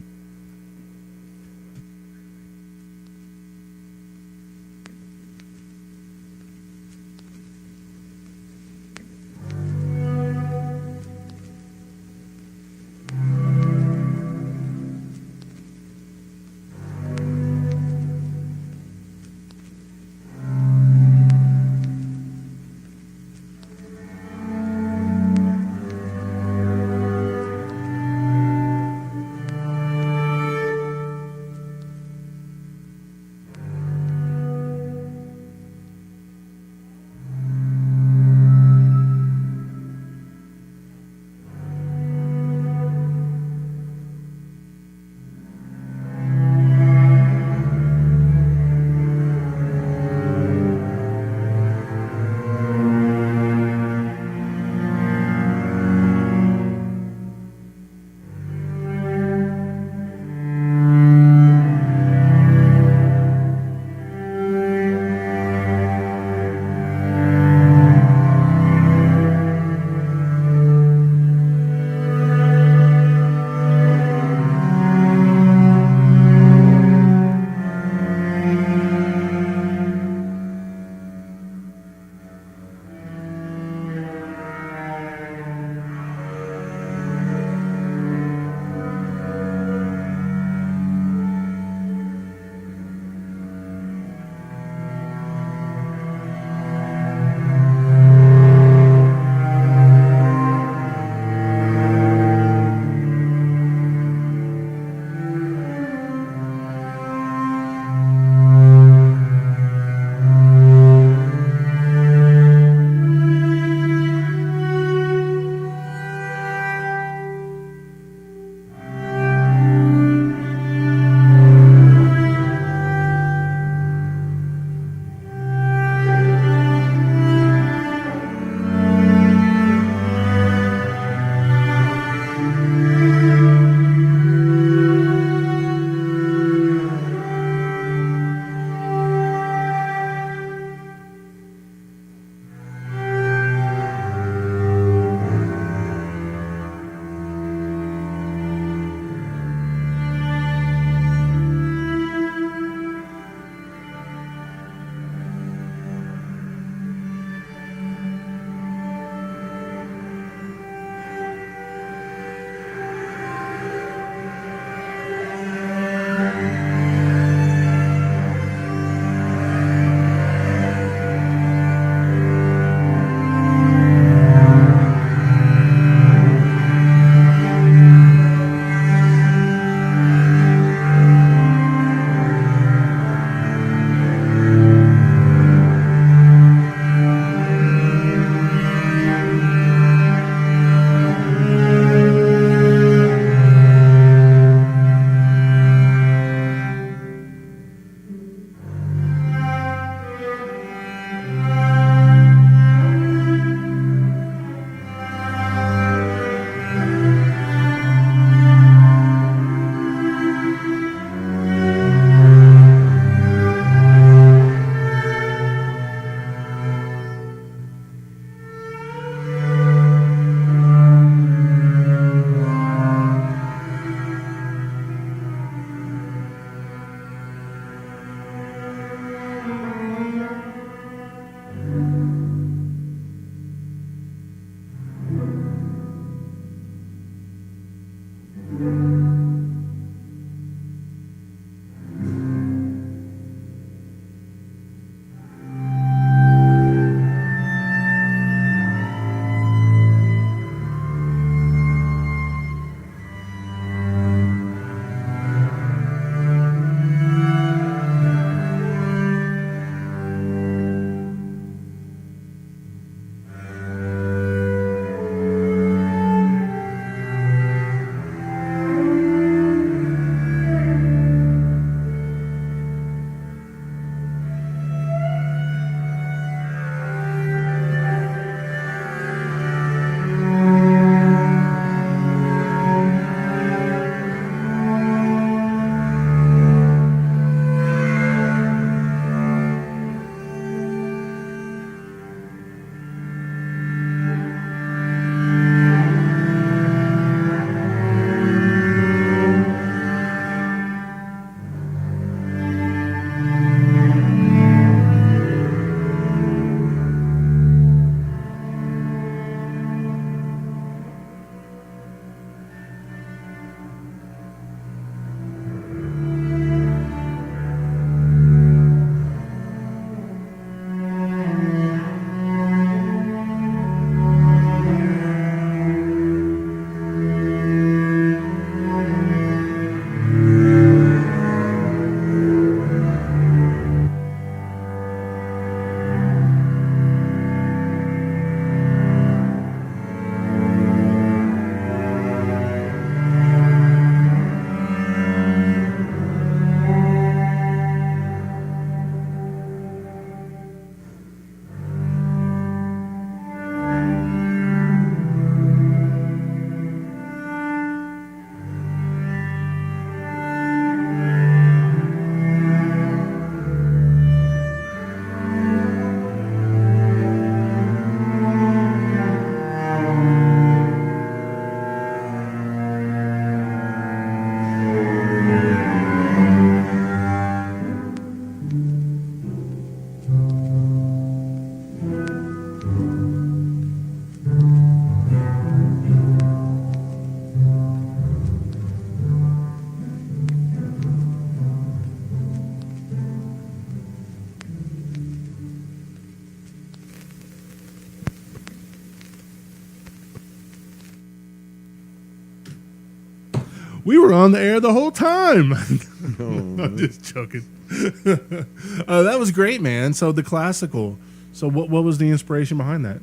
We were on the air the whole time. I'm just joking. That was great, man. So the classical. So what was the inspiration behind that?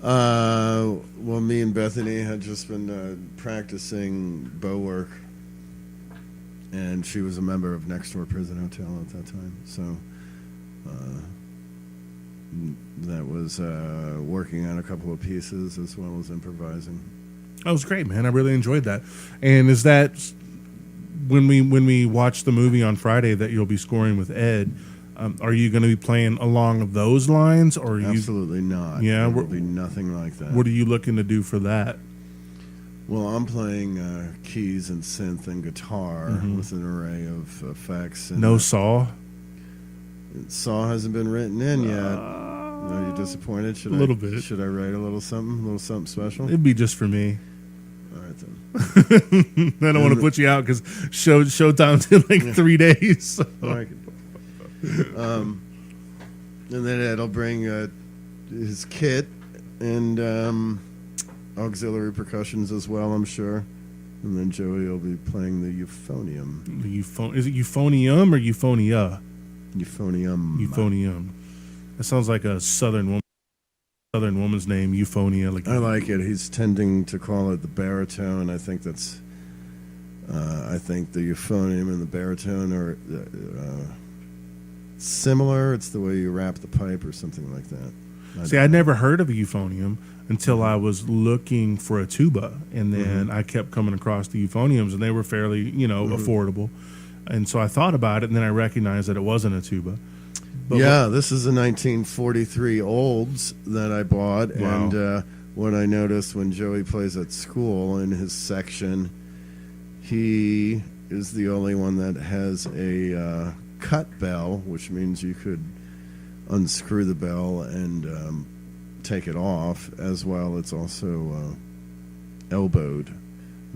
Well, me and Bethany had just been practicing bow work, and she was a member of Next Door Prison Hotel at that time. So that was working on a couple of pieces as well as improvising. That was great, man. I really enjoyed that. And is that when we watch the movie on Friday that you'll be scoring with Ed? Are you going to be playing along those lines, or are you? Absolutely not. Yeah, there will be nothing like that. What are you looking to do for that? Well, I'm playing keys and synth and guitar with an array of effects. And No saw. Saw hasn't been written in yet. Are you disappointed? A little bit. Should I write a little something special? It'd be just for me. All right then. I don't want to put you out because showtime's in like 3 days. So. All right. And then Ed'll bring his kit and auxiliary percussions as well, I'm sure. And then Joey will be playing the euphonium. Is it euphonium or euphonia? Euphonium. Euphonium. That sounds like a southern woman's name, euphonia. I like it. He's tending to call it the baritone. I think that's. I think the euphonium and the baritone are similar. It's the way you wrap the pipe or something like that. I'd never heard of a euphonium until I was looking for a tuba, and then I kept coming across the euphoniums, and they were fairly, affordable. And so I thought about it, and then I recognized that it wasn't a tuba. But this is a 1943 Olds that I bought, Wow. and what I noticed when Joey plays at school in his section, he is the only one that has a cut bell, which means you could unscrew the bell and take it off. As well, it's also elbowed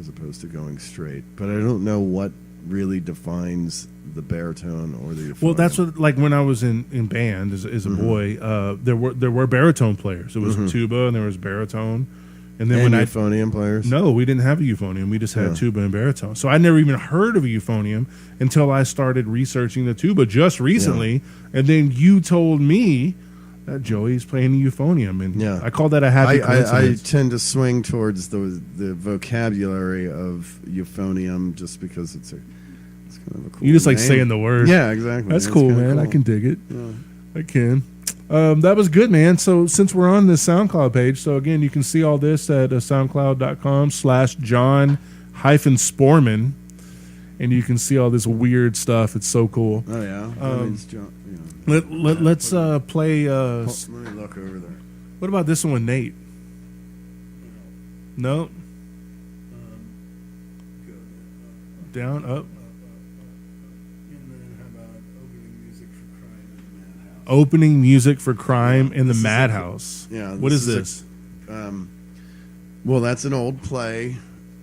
as opposed to going straight. But I don't know what really defines the baritone or the euphonium. Well, that's what, like when I was in band as a boy, there were baritone players. It was tuba and there was baritone. And then and when euphonium players? No, we didn't have a euphonium. We just had tuba and baritone. So I never even heard of a euphonium until I started researching the tuba just recently. Yeah. And then you told me that Joey's playing the euphonium. And I call that a happy coincidence. I tend to swing towards the vocabulary of euphonium just because it's kind of a cool You just like name. saying the word. Yeah, exactly. That's cool, man. Cool. I can dig it. Yeah. I can. That was good, man. So since we're on the SoundCloud page, so again, you can see all this at soundcloud.com/John-Sporman, and you can see all this weird stuff. It's so cool. Oh, yeah? That means John, Let's play... let me look over there. What about this one with Nate? No? Down, up? Opening music for crime in the madhouse. Yeah. What is this? Well, that's an old play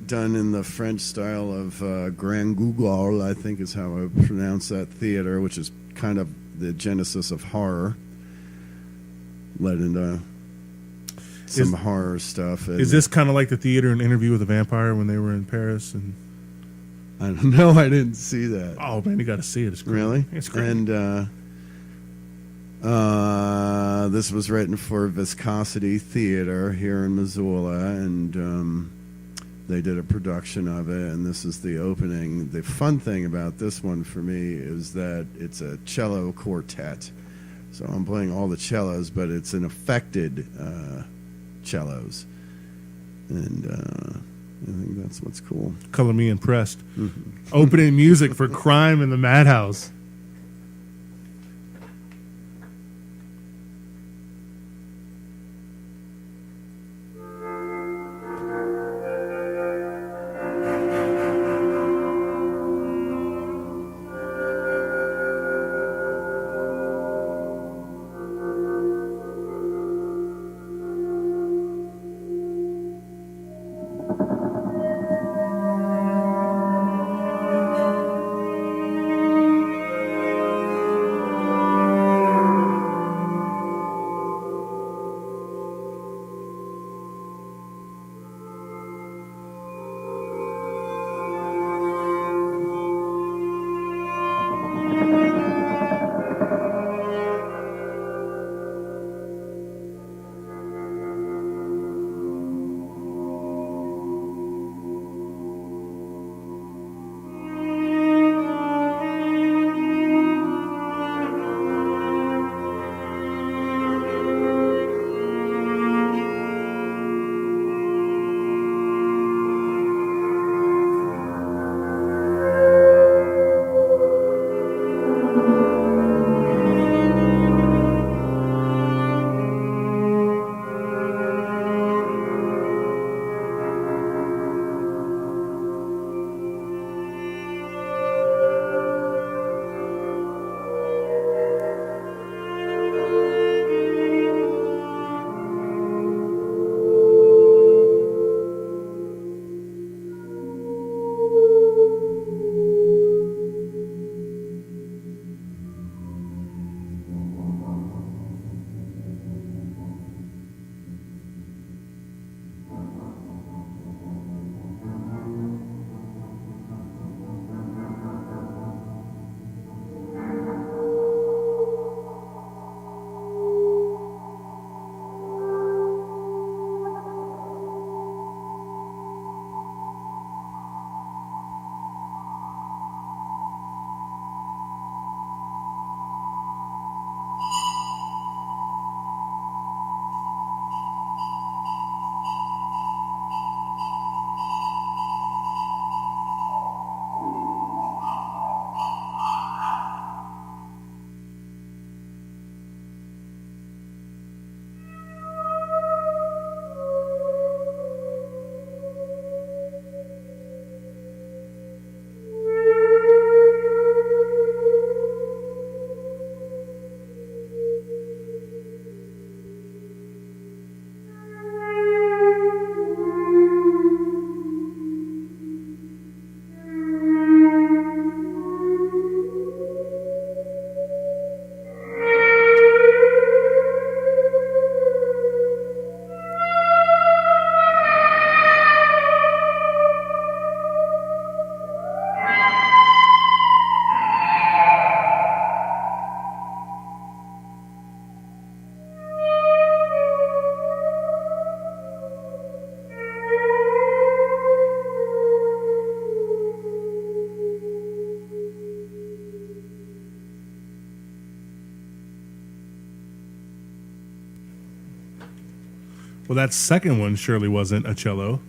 done in the French style of Grand Guignol, I think is how I pronounce that theater, which is kind of the genesis of horror. Led into some horror stuff. Is this kind of like the theater in Interview with a Vampire when they were in Paris? And I don't know. I didn't see that. oh man, you got to see it. It's great. Really? It's great. And this was written for Viscosity Theater here in Missoula, and they did a production of it, and this is the opening. The fun thing about this one for me is that it's a cello quartet. So I'm playing all the cellos, but it's an affected cellos. And I think that's what's cool. Color me impressed. Opening music for crime in the madhouse. Well, that second one surely wasn't a cello.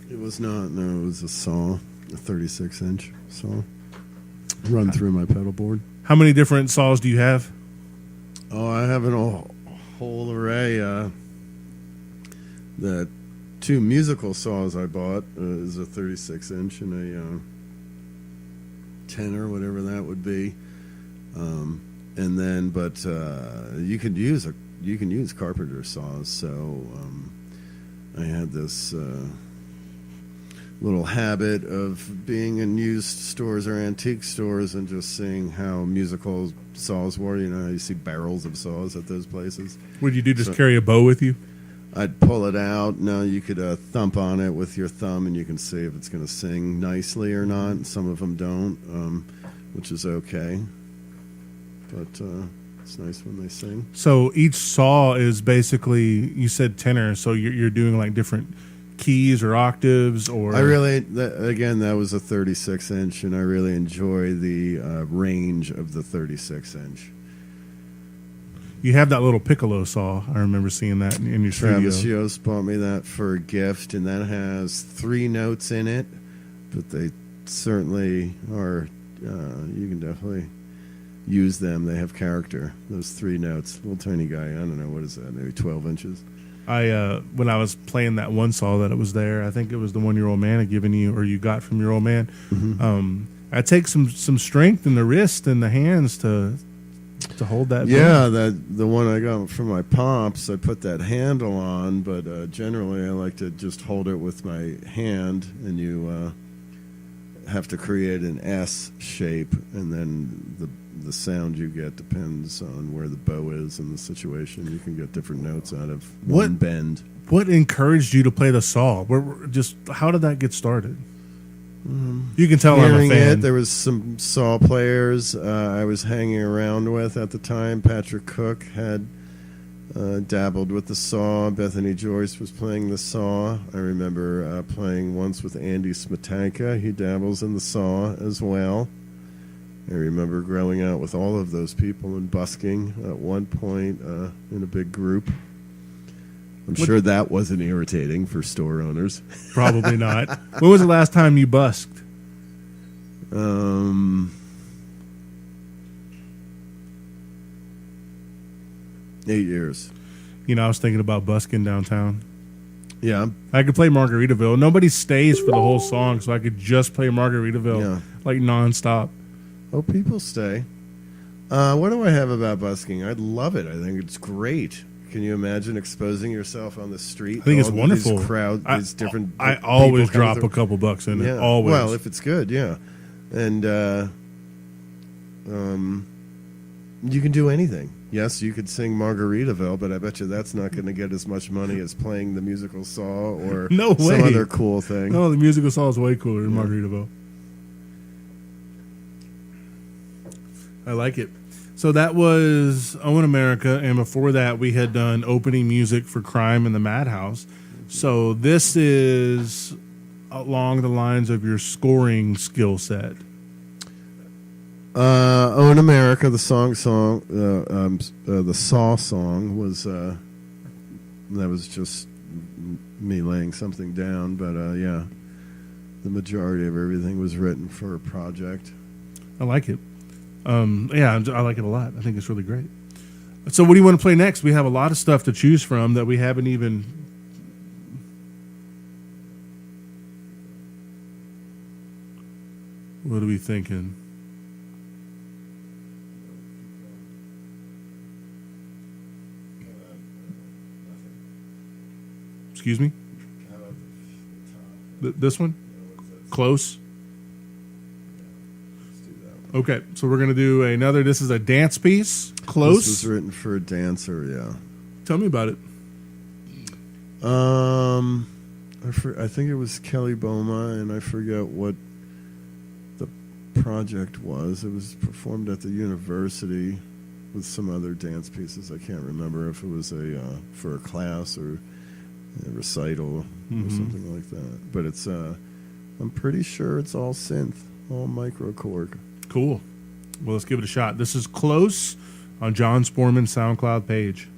It was not. No, it was a saw, a 36-inch saw. Run through my pedal board. How many different saws do you have? Oh, I have a whole array. The two musical saws I bought is a 36-inch and a tenor, whatever that would be. And then, but you can use carpenter saws. So I had this little habit of being in used stores or antique stores and just seeing how musical saws were. You know, how you see barrels of saws at those places. What did you do? Just carry a bow with you? I'd pull it out. No, you could thump on it with your thumb, and you can see if it's going to sing nicely or not. Some of them don't, which is okay. But it's nice when they sing. So each saw is basically, you said tenor, so you're doing like different keys or octaves, or I really, again, that was a 36-inch, and I really enjoy the range of the 36-inch. you have that little piccolo saw. I remember seeing that in your Travis studio. Yost bought me that for a gift, and that has 3 notes in it, but they certainly are, you can definitely use them. They have character, those 3 notes. Little tiny guy, I don't know, what is that, maybe 12 inches? When I was playing that one saw that it was there, I think it was the one your old man had given you, or you got from your old man. Mm-hmm. I take some strength in the wrist and the hands to hold that. Yeah, bone. the one I got from my pops, I put that handle on, but generally I like to just hold it with my hand, and you have to create an S shape, and then the sound you get depends on where the bow is and the situation. You can get different notes out of one bend. What encouraged you to play the saw? How did that get started? You can tell I'm a Hearing fan. it, there was some saw players I was hanging around with at the time. Patrick Cook had dabbled with the saw. Bethany Joyce was playing the saw. I remember playing once with Andy Smetanka. He dabbles in the saw as well. I remember growing out with all of those people and busking at one point in a big group. I'm sure that wasn't irritating for store owners. Probably not. When was the last time you busked? 8 years. You know, I was thinking about busking downtown. Yeah. I could play Margaritaville. Nobody stays for the whole song, so I could just play Margaritaville like nonstop. Oh, people stay. What do I have about busking? I love it. I think it's great. Can you imagine exposing yourself on the street? I think it's wonderful. These crowd, these different. I always people drop a couple bucks in it. Always. Well, if it's good, yeah. And you can do anything. Yes, you could sing Margaritaville, but I bet you that's not going to get as much money as playing the musical saw or No way. some other cool thing. No, the musical saw is way cooler than Margaritaville. I like it. So that was Owen America, and before that we had done opening music for Crime in the Madhouse. So this is along the lines of your scoring skill set. Owen America, the Saw song was that was just me laying something down, but yeah, the majority of everything was written for a project. I like it. Yeah, I like it a lot. I think it's really great. So what do you want to play next? We have a lot of stuff to choose from that we haven't even... What are we thinking? Excuse me? This one? Close? Okay, so we're going to do another. This is a dance piece. Close. This was written for a dancer, yeah. Tell me about it. I think it was Kelly Boma, and I forget what the project was. It was performed at the university with some other dance pieces. I can't remember if it was for a class or a recital or something like that. But it's I'm pretty sure it's all synth, all microKORG. Cool. Well, let's give it a shot. This is Close on John Sporman's SoundCloud page.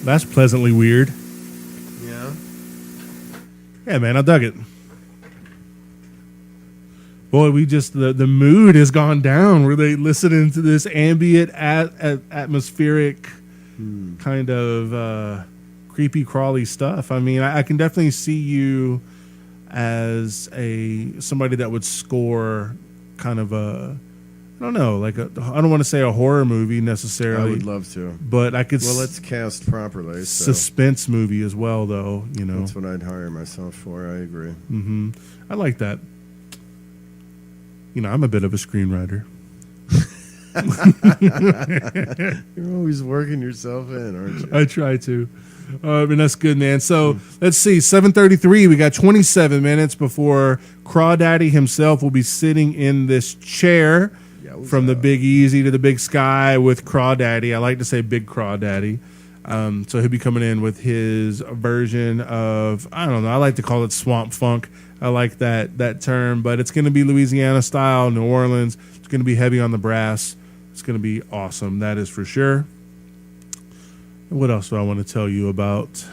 That's pleasantly weird. Yeah. Yeah, man, I dug it. Boy, we just the mood has gone down. Where they listening to this ambient atmospheric kind of creepy crawly stuff. I mean, I can definitely see you as somebody that would score kind of I don't know, like I don't want to say a horror movie necessarily. I would love to. But I could Well, let's cast properly. So suspense movie as well, though. You know, that's what I'd hire myself for. I agree. Mm-hmm. I like that. You know, I'm a bit of a screenwriter. You're always working yourself in, aren't you? I try to. And that's good, man. So let's see, 7:33. We got 27 minutes before Crawdaddy himself will be sitting in this chair from the Big Easy to the Big Sky with Crawdaddy. I like to say Big Crawdaddy. So he'll be coming in with his version of, I don't know, I like to call it swamp funk. I like that term, but it's going to be Louisiana style, New Orleans. It's going to be heavy on the brass. It's going to be awesome. That is for sure. What else do I want to tell you about?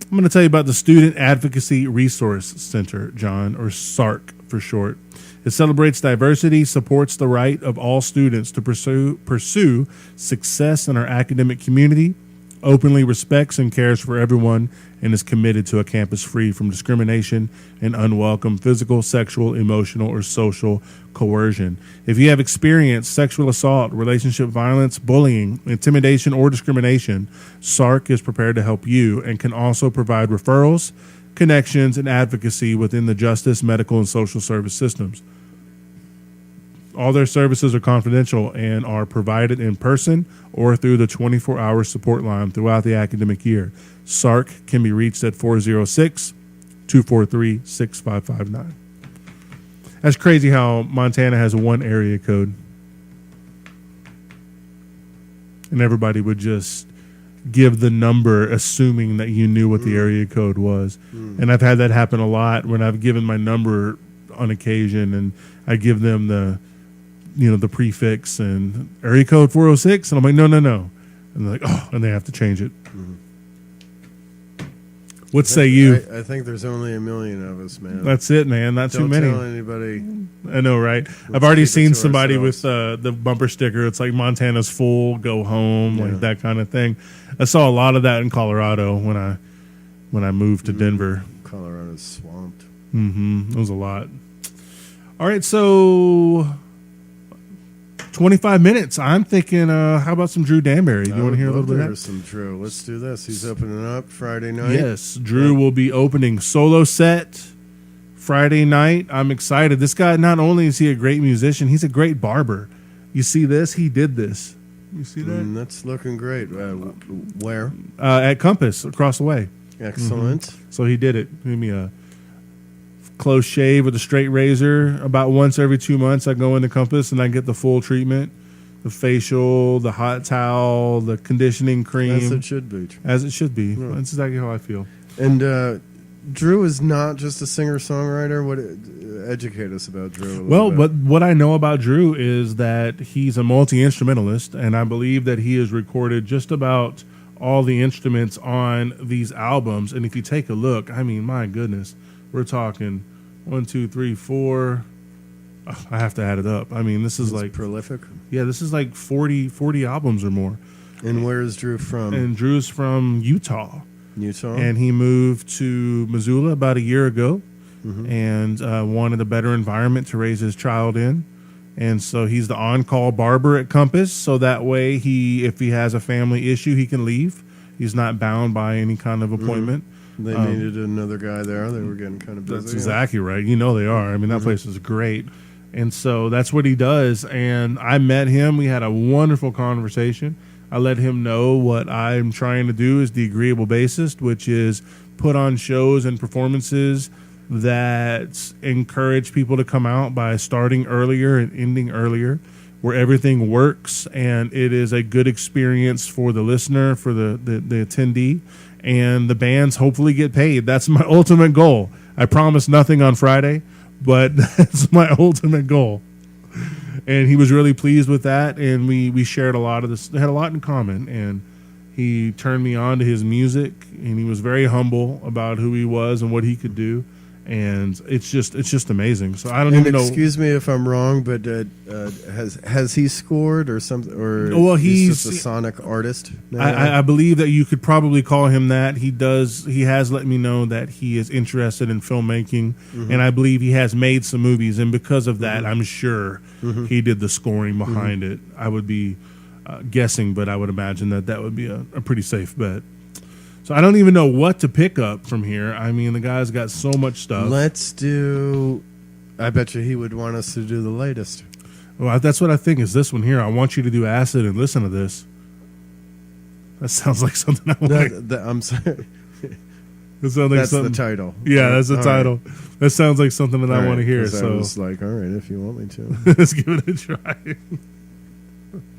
I'm going to tell you about the Student Advocacy Resource Center, John, or SARC for short. It celebrates diversity, supports the right of all students to pursue success in our academic community, openly respects and cares for everyone, and is committed to a campus free from discrimination and unwelcome physical, sexual, emotional, or social coercion. If you have experienced sexual assault, relationship violence, bullying, intimidation, or discrimination, SARC is prepared to help you and can also provide referrals, connections, and advocacy within the justice, medical, and social service systems. All their services are confidential and are provided in person or through the 24-hour support line throughout the academic year. SARC can be reached at 406-243-6559. That's crazy how Montana has one area code. And everybody would just give the number assuming that you knew what the area code was. And I've had that happen a lot when I've given my number on occasion and I give them the prefix and area code 406, and I'm like, no. And they're like, oh, and they have to change it. What say you? I think there's only 1 million of us, man. That's it, man. Not too many. Don't tell anybody. I know, right? I've already seen somebody with the bumper sticker. It's like Montana's full, go home, like that kind of thing. I saw a lot of that in Colorado when I moved to Denver. Colorado's swamped. It was a lot. All right, so 25 minutes. I'm thinking, how about some Drew Danbury? You want to hear a little bit of that? Some Drew. Let's do this. He's opening up Friday night. Yes, Drew will be opening solo set Friday night. I'm excited. This guy, not only is he a great musician, he's a great barber. You see this? He did this. You see that? That's looking great. Where? At Compass, across the way. Excellent. So he did it. Give me a close shave with a straight razor. About once every 2 months, I go into Compass and I get the full treatment. The facial, the hot towel, the conditioning cream. As it should be. As it should be. Yeah. That's exactly how I feel. And Drew is not just a singer-songwriter. Educate us about Drew. But what I know about Drew is that he's a multi-instrumentalist, and I believe that he has recorded just about all the instruments on these albums. And if you take a look, I mean, my goodness, we're talking 1, 2, 3, 4. I have to add it up. I mean, this is like prolific. Yeah, this is like 40 albums or more. And where is Drew from? And Drew's from Utah. Utah. And he moved to Missoula about a year ago and wanted a better environment to raise his child in. And so he's the on-call barber at Compass. So that way, if he has a family issue, he can leave. He's not bound by any kind of appointment. They needed another guy there. They were getting kind of busy. That's exactly right. You know they are. I mean, that place is great. And so that's what he does. And I met him. We had a wonderful conversation. I let him know what I'm trying to do as the agreeable bassist, which is put on shows and performances that encourage people to come out by starting earlier and ending earlier, where everything works and it is a good experience for the listener, for the attendee, and the bands hopefully get paid. That's my ultimate goal. I promise nothing on Friday, but that's my ultimate goal. And he was really pleased with that, and we shared a lot of this, had a lot in common, and he turned me on to his music, and he was very humble about who he was and what he could do, and it's just amazing. So I don't And even know. excuse me if I'm wrong, but has he scored or something? Or Well, he's just a sonic artist now? I believe that you could probably call him that. He does. He has let me know that he is interested in filmmaking, and I believe he has made some movies. And because of that, I'm sure he did the scoring behind it. I would be guessing, but I would imagine that would be a pretty safe bet. So I don't even know what to pick up from here. I mean, the guy's got so much stuff. Let's do. I bet you he would want us to do the latest. Well, that's what I think is this one here. I want you to do Acid and listen to this. That sounds like something I want. I'm sorry. That sounds like That's something. the title. Yeah, that's the All title. right. That sounds like something that I All want to right, hear. 'cause I So was like, all right, if you want me to. let's give it a try.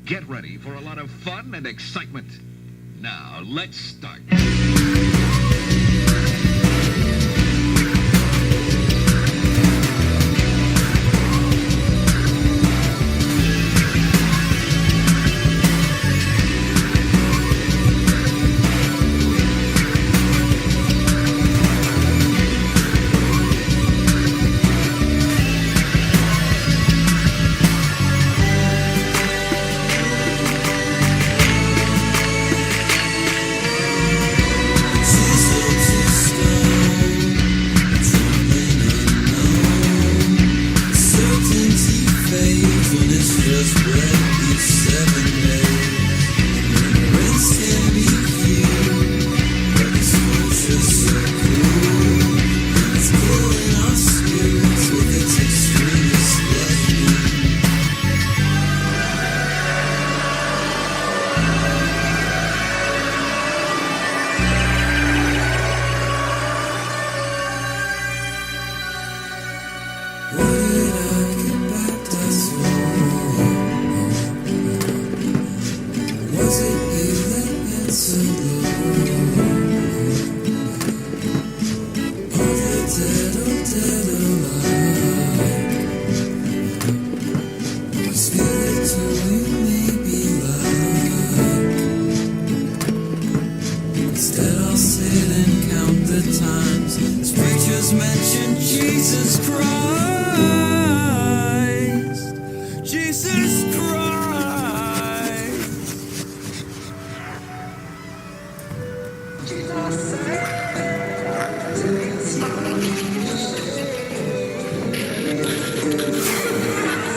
Get ready for a lot of fun and excitement. Now, let's start. Instead I'll sit and count the times as preachers mention Jesus Christ. Jesus Christ.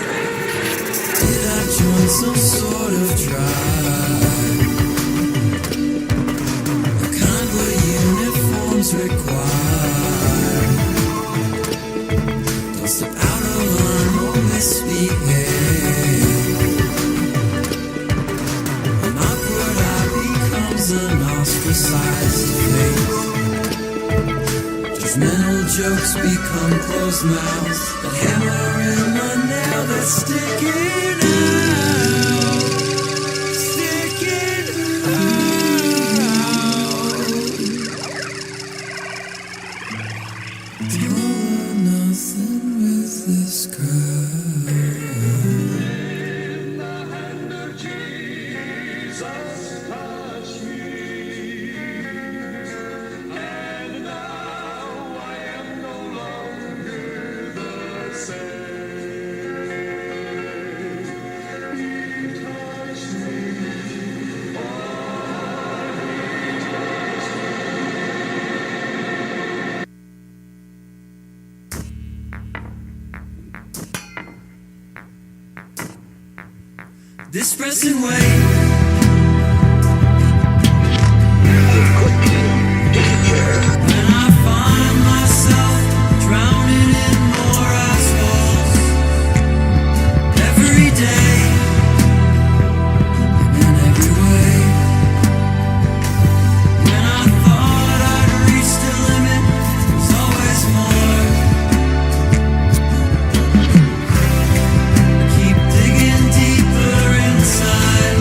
Did I join some sort of tribe? The kind where uniforms required. Don't step out of line or misbehave. An awkward eye becomes an ostracized face. Judgmental jokes become closed mouths. That hammer in the nail that's sticking out. Sticking out. Doing nothing with this crowd. In the hand of Jesus, touch me. And now I am no longer the same. He touched me. This pressing way. When I find myself drowning in more assholes every day and in every way. When I thought I'd reached a limit, there's always more. Keep digging deeper inside.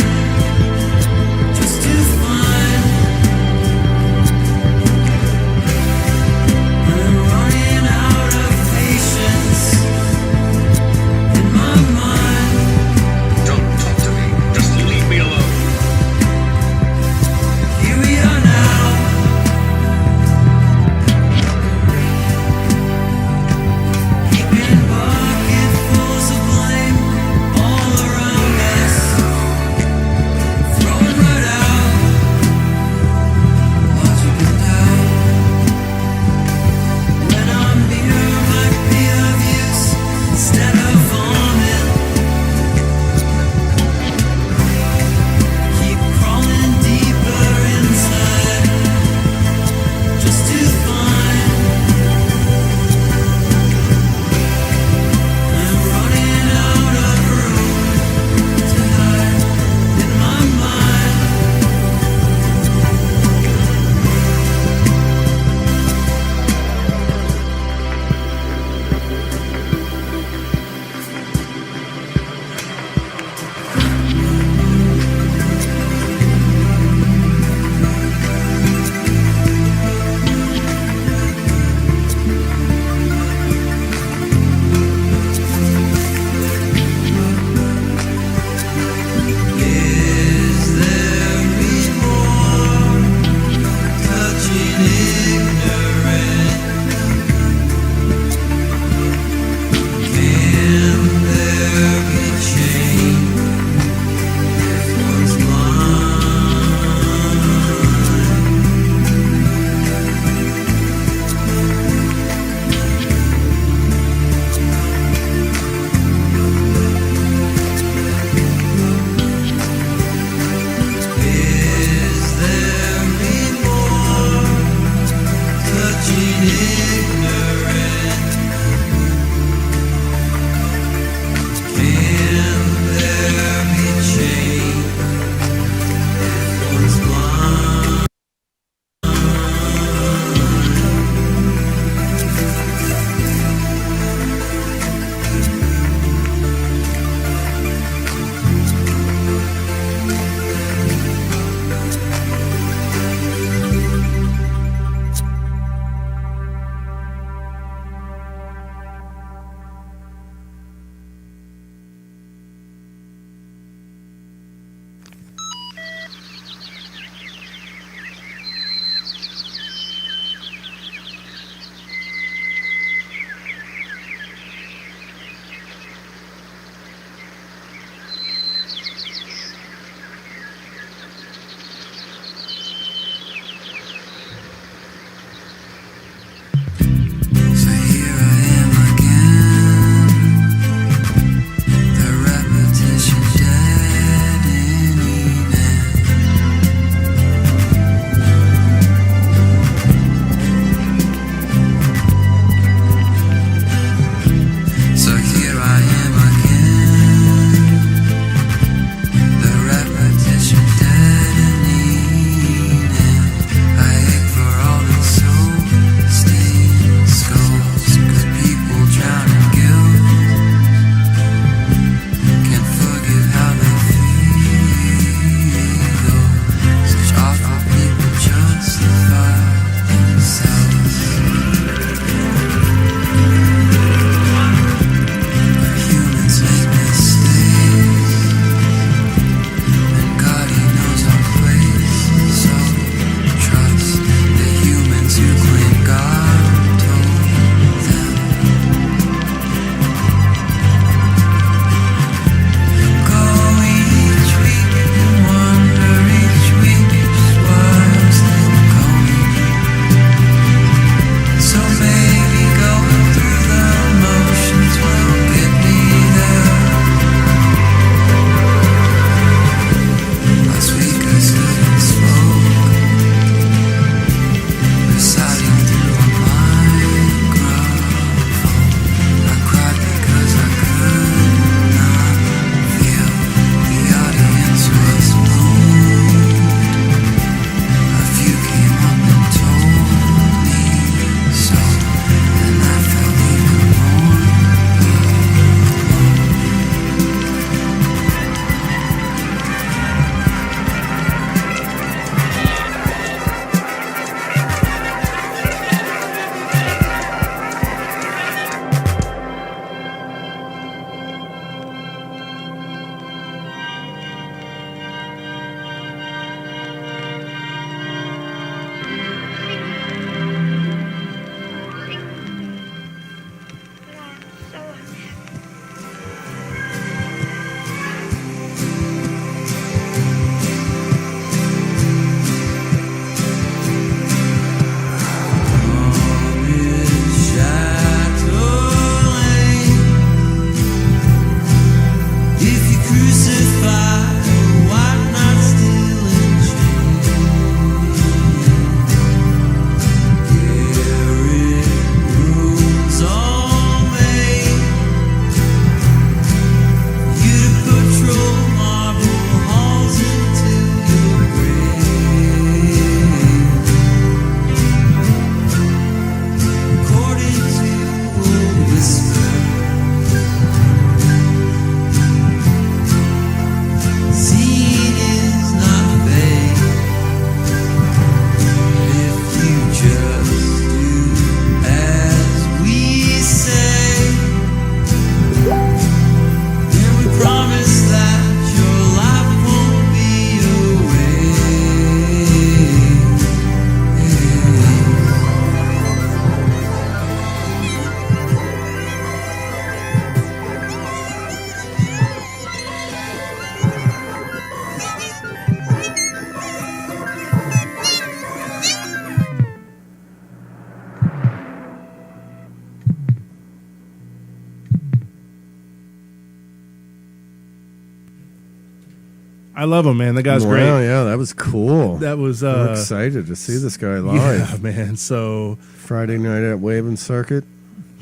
I love him, man. The guy's Wow, great. yeah, that was cool. That was I'm excited to see this guy live. yeah, man. So Friday night at Wave Circuit.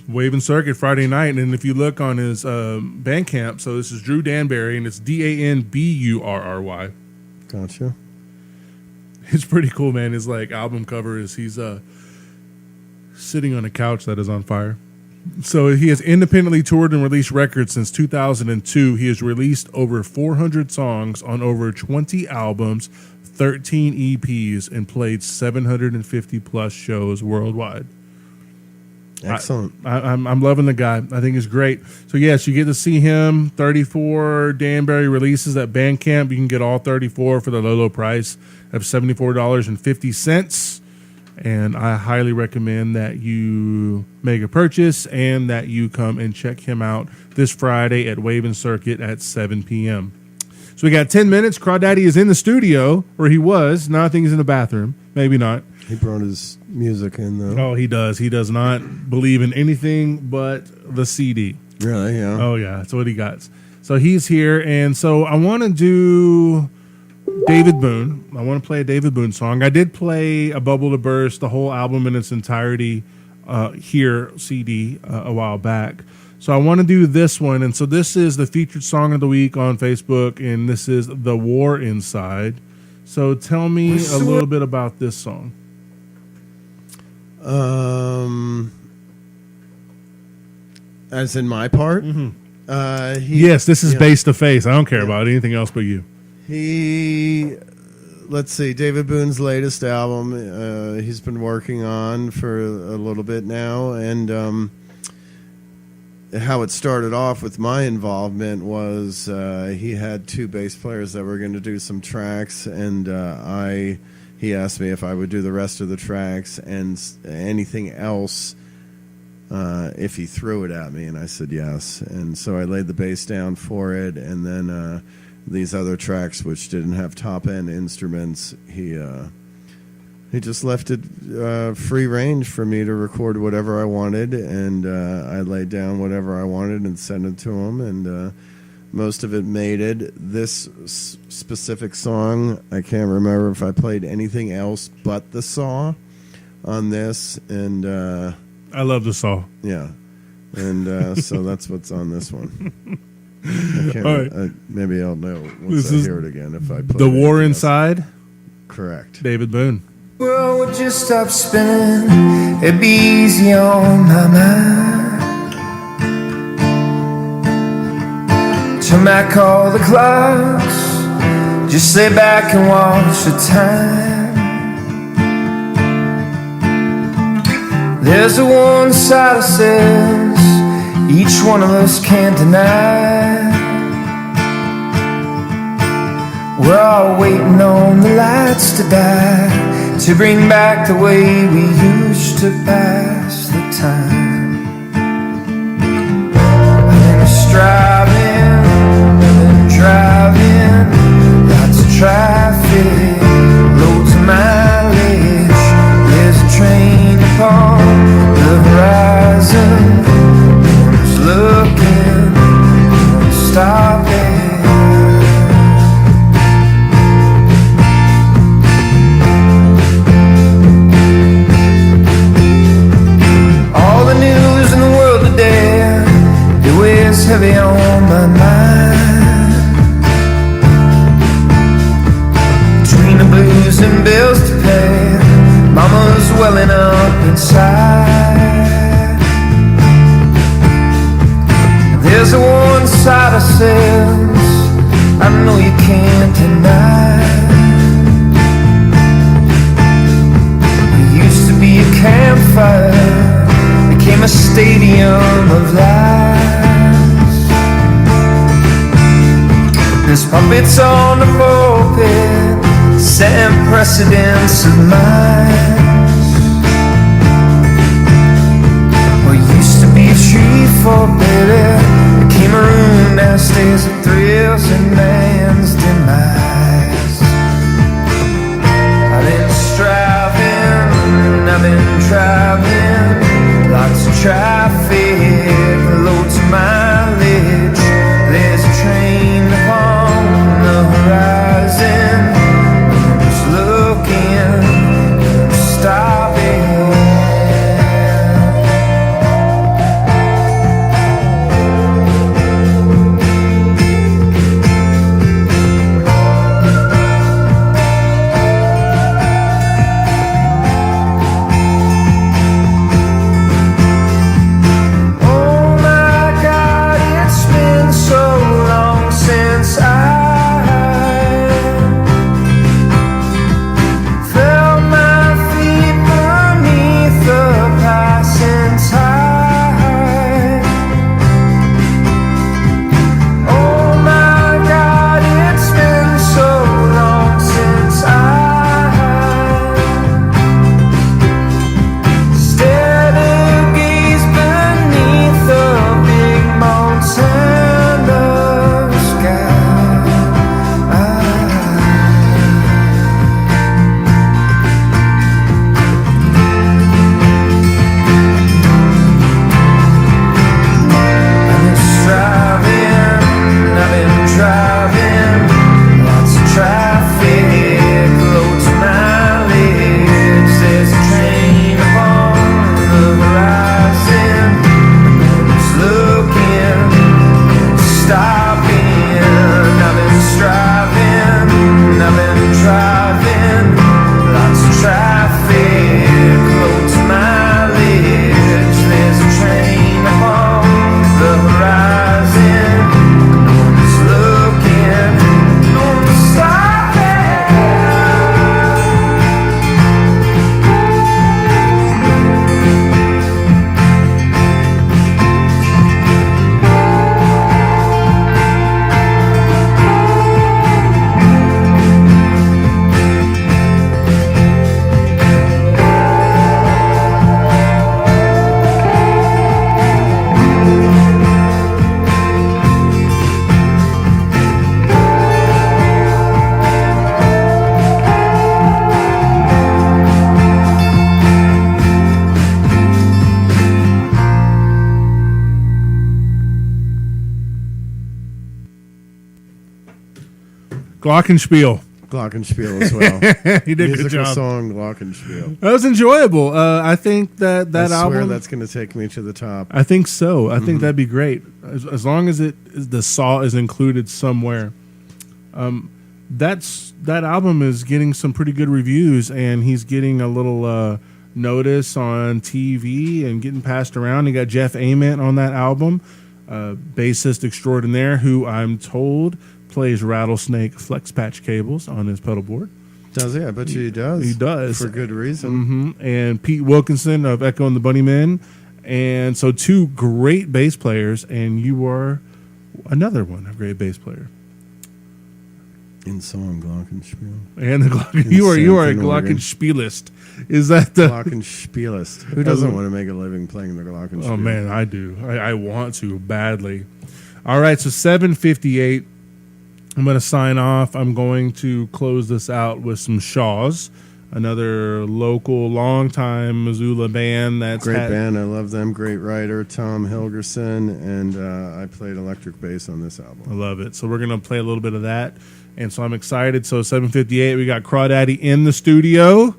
Wave Circuit Friday night, and if you look on his Bandcamp, so this is Drew Danbury, and it's DANBURRY. Gotcha. It's pretty cool, man. His like album cover is he's sitting on a couch that is on fire. So he has independently toured and released records since 2002. He has released over 400 songs on over 20 albums, 13 EPs, and played 750 plus shows worldwide. Excellent. I'm loving the guy. I think he's great. So yes, you get to see him. 34 Danbury releases at Bandcamp. You can get all 34 for the low price of $74.50. And I highly recommend that you make a purchase and that you come and check him out this Friday at Wave Circuit at 7 p.m. So we got 10 minutes. Crawdaddy is in the studio, or he was. Now I think he's in the bathroom. Maybe not. He brought his music in, though. Oh, he does. He does not believe in anything but the CD. Really? Yeah. Oh, yeah. That's what he got. So he's here. And so I want to do David Boone. I want to play a David Boone song. I did play A Bubble to Burst, the whole album in its entirety here, CD, a while back. So I want to do this one. And so this is the featured song of the week on Facebook, and this is The War Inside. So tell me a little bit about this song. As in my part? Mm-hmm. Yes, this is Face to Face. I don't care about anything else but you. Let's see, David Boone's latest album, he's been working on for a little bit now, and how it started off with my involvement was he had two bass players that were going to do some tracks, and he asked me if I would do the rest of the tracks and anything else if he threw it at me, and I said yes. And so I laid the bass down for it, and then these other tracks, which didn't have top-end instruments, he just left it free range for me to record whatever I wanted, and I laid down whatever I wanted and sent it to him, and most of it made it. This specific song, I can't remember if I played anything else but the saw on this, and I love the saw. Yeah, and so that's what's on this one. I can't. All right. Maybe I'll know once I hear it again if I play The War Inside. Correct. David Boone. World would just stop spinning, it'd be easy on my mind. Turn back all the clocks, just lay back and watch the time. There's a one side of sense each one of us can't deny. We're all waiting on the lights to die, to bring back the way we used to pass the time. I've been striving, I've been driving, lots of traffic, loads of mileage. There's a train upon the horizon, no one's looking, no one's stopping. Heavy on my mind, between the blues and bills to pay, mama's welling up inside. There's a one side of sense I know you can't deny. It used to be a campfire, became a stadium of light. There's puppets on the pulpit, setting precedents of minds. What used to be a tree for baby became a room that stays of thrills and man's demise. I've been striving, I've been driving, lots of traffic, loads of mileage. There's a train upon the horizon. Glockenspiel. Glockenspiel as well. You did a good Musical job. song, Glockenspiel. That was enjoyable. I think that I swear album. that's going to take me to the top. I think so. I think that'd be great as long as the saw is included somewhere. That album is getting some pretty good reviews, and he's getting a little notice on TV and getting passed around. You got Jeff Ament on that album, bassist extraordinaire, who I'm told plays Rattlesnake flex patch cables on his pedal board. Does he? I bet you he does. He does. For good reason. And Pete Wilkinson of Echo and the Bunnymen. And so two great bass players, and you are another one, a great bass player. In song, Glockenspiel. And you are a Samson organ. Glockenspielist. Is that the Glockenspielist. Who doesn't want to make a living playing the Glockenspiel? Oh man, I do. I want to badly. All right, so 7:58. I'm going to sign off. I'm going to close this out with some Shaws, another local, long-time Missoula band. That's Great band. I love them. Great writer, Tom Hilgerson, and I played electric bass on this album. I love it. So we're going to play a little bit of that, and so I'm excited. So 7:58, we got Crawdaddy in the studio,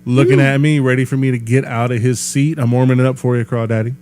looking at me, ready for me to get out of his seat. I'm warming it up for you, Crawdaddy.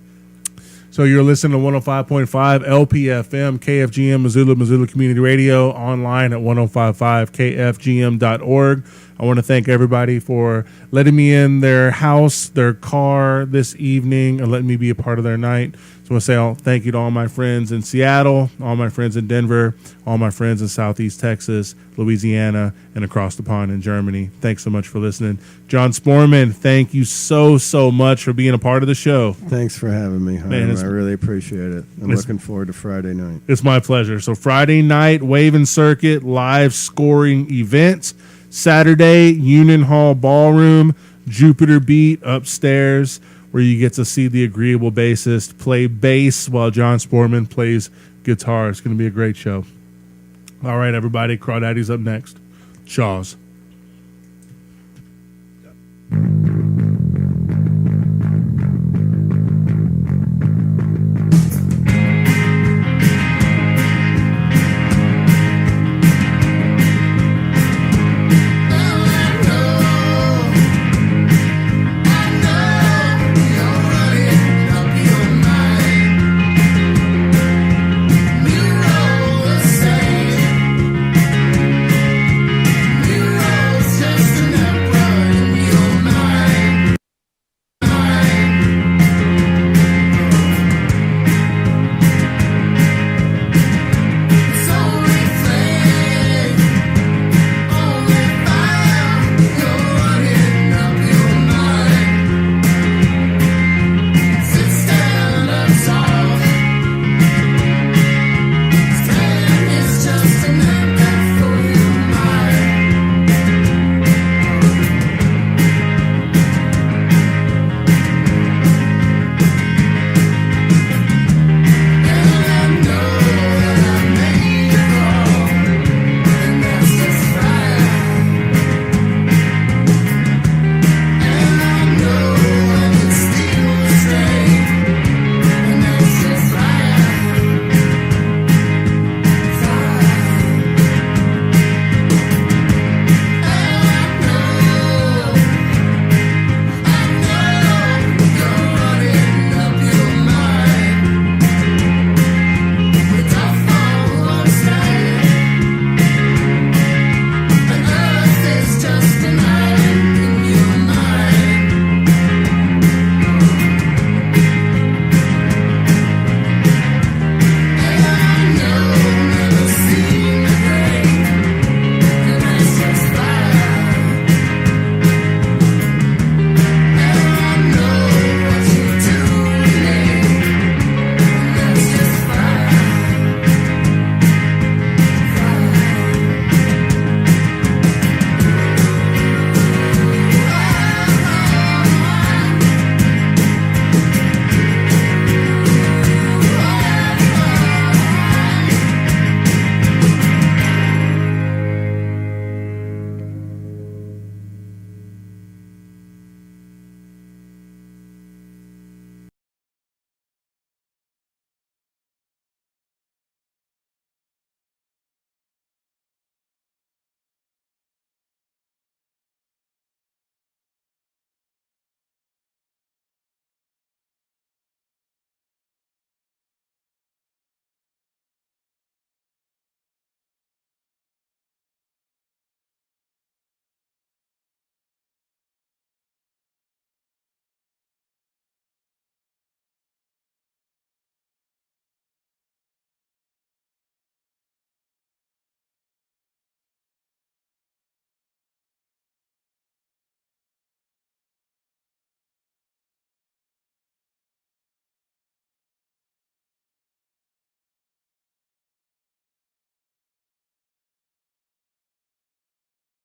So you're listening to 105.5 LPFM, KFGM, Missoula Community Radio, online at 1055kfgm.org. I want to thank everybody for letting me in their house, their car this evening, and letting me be a part of their night. So I want to say thank you to all my friends in Seattle, all my friends in Denver, all my friends in Southeast Texas, Louisiana, and across the pond in Germany. Thanks so much for listening. John Sporman, thank you so much for being a part of the show. Thanks for having me, Hiram. I really appreciate it. I'm looking forward to Friday night. It's my pleasure. So Friday night, Wave and Circuit live scoring event. Saturday, Union Hall Ballroom, Jupiter Beat upstairs, where you get to see the agreeable bassist play bass while John Sporman plays guitar. It's going to be a great show. All right, everybody. Crawdaddy's up next. Shaws.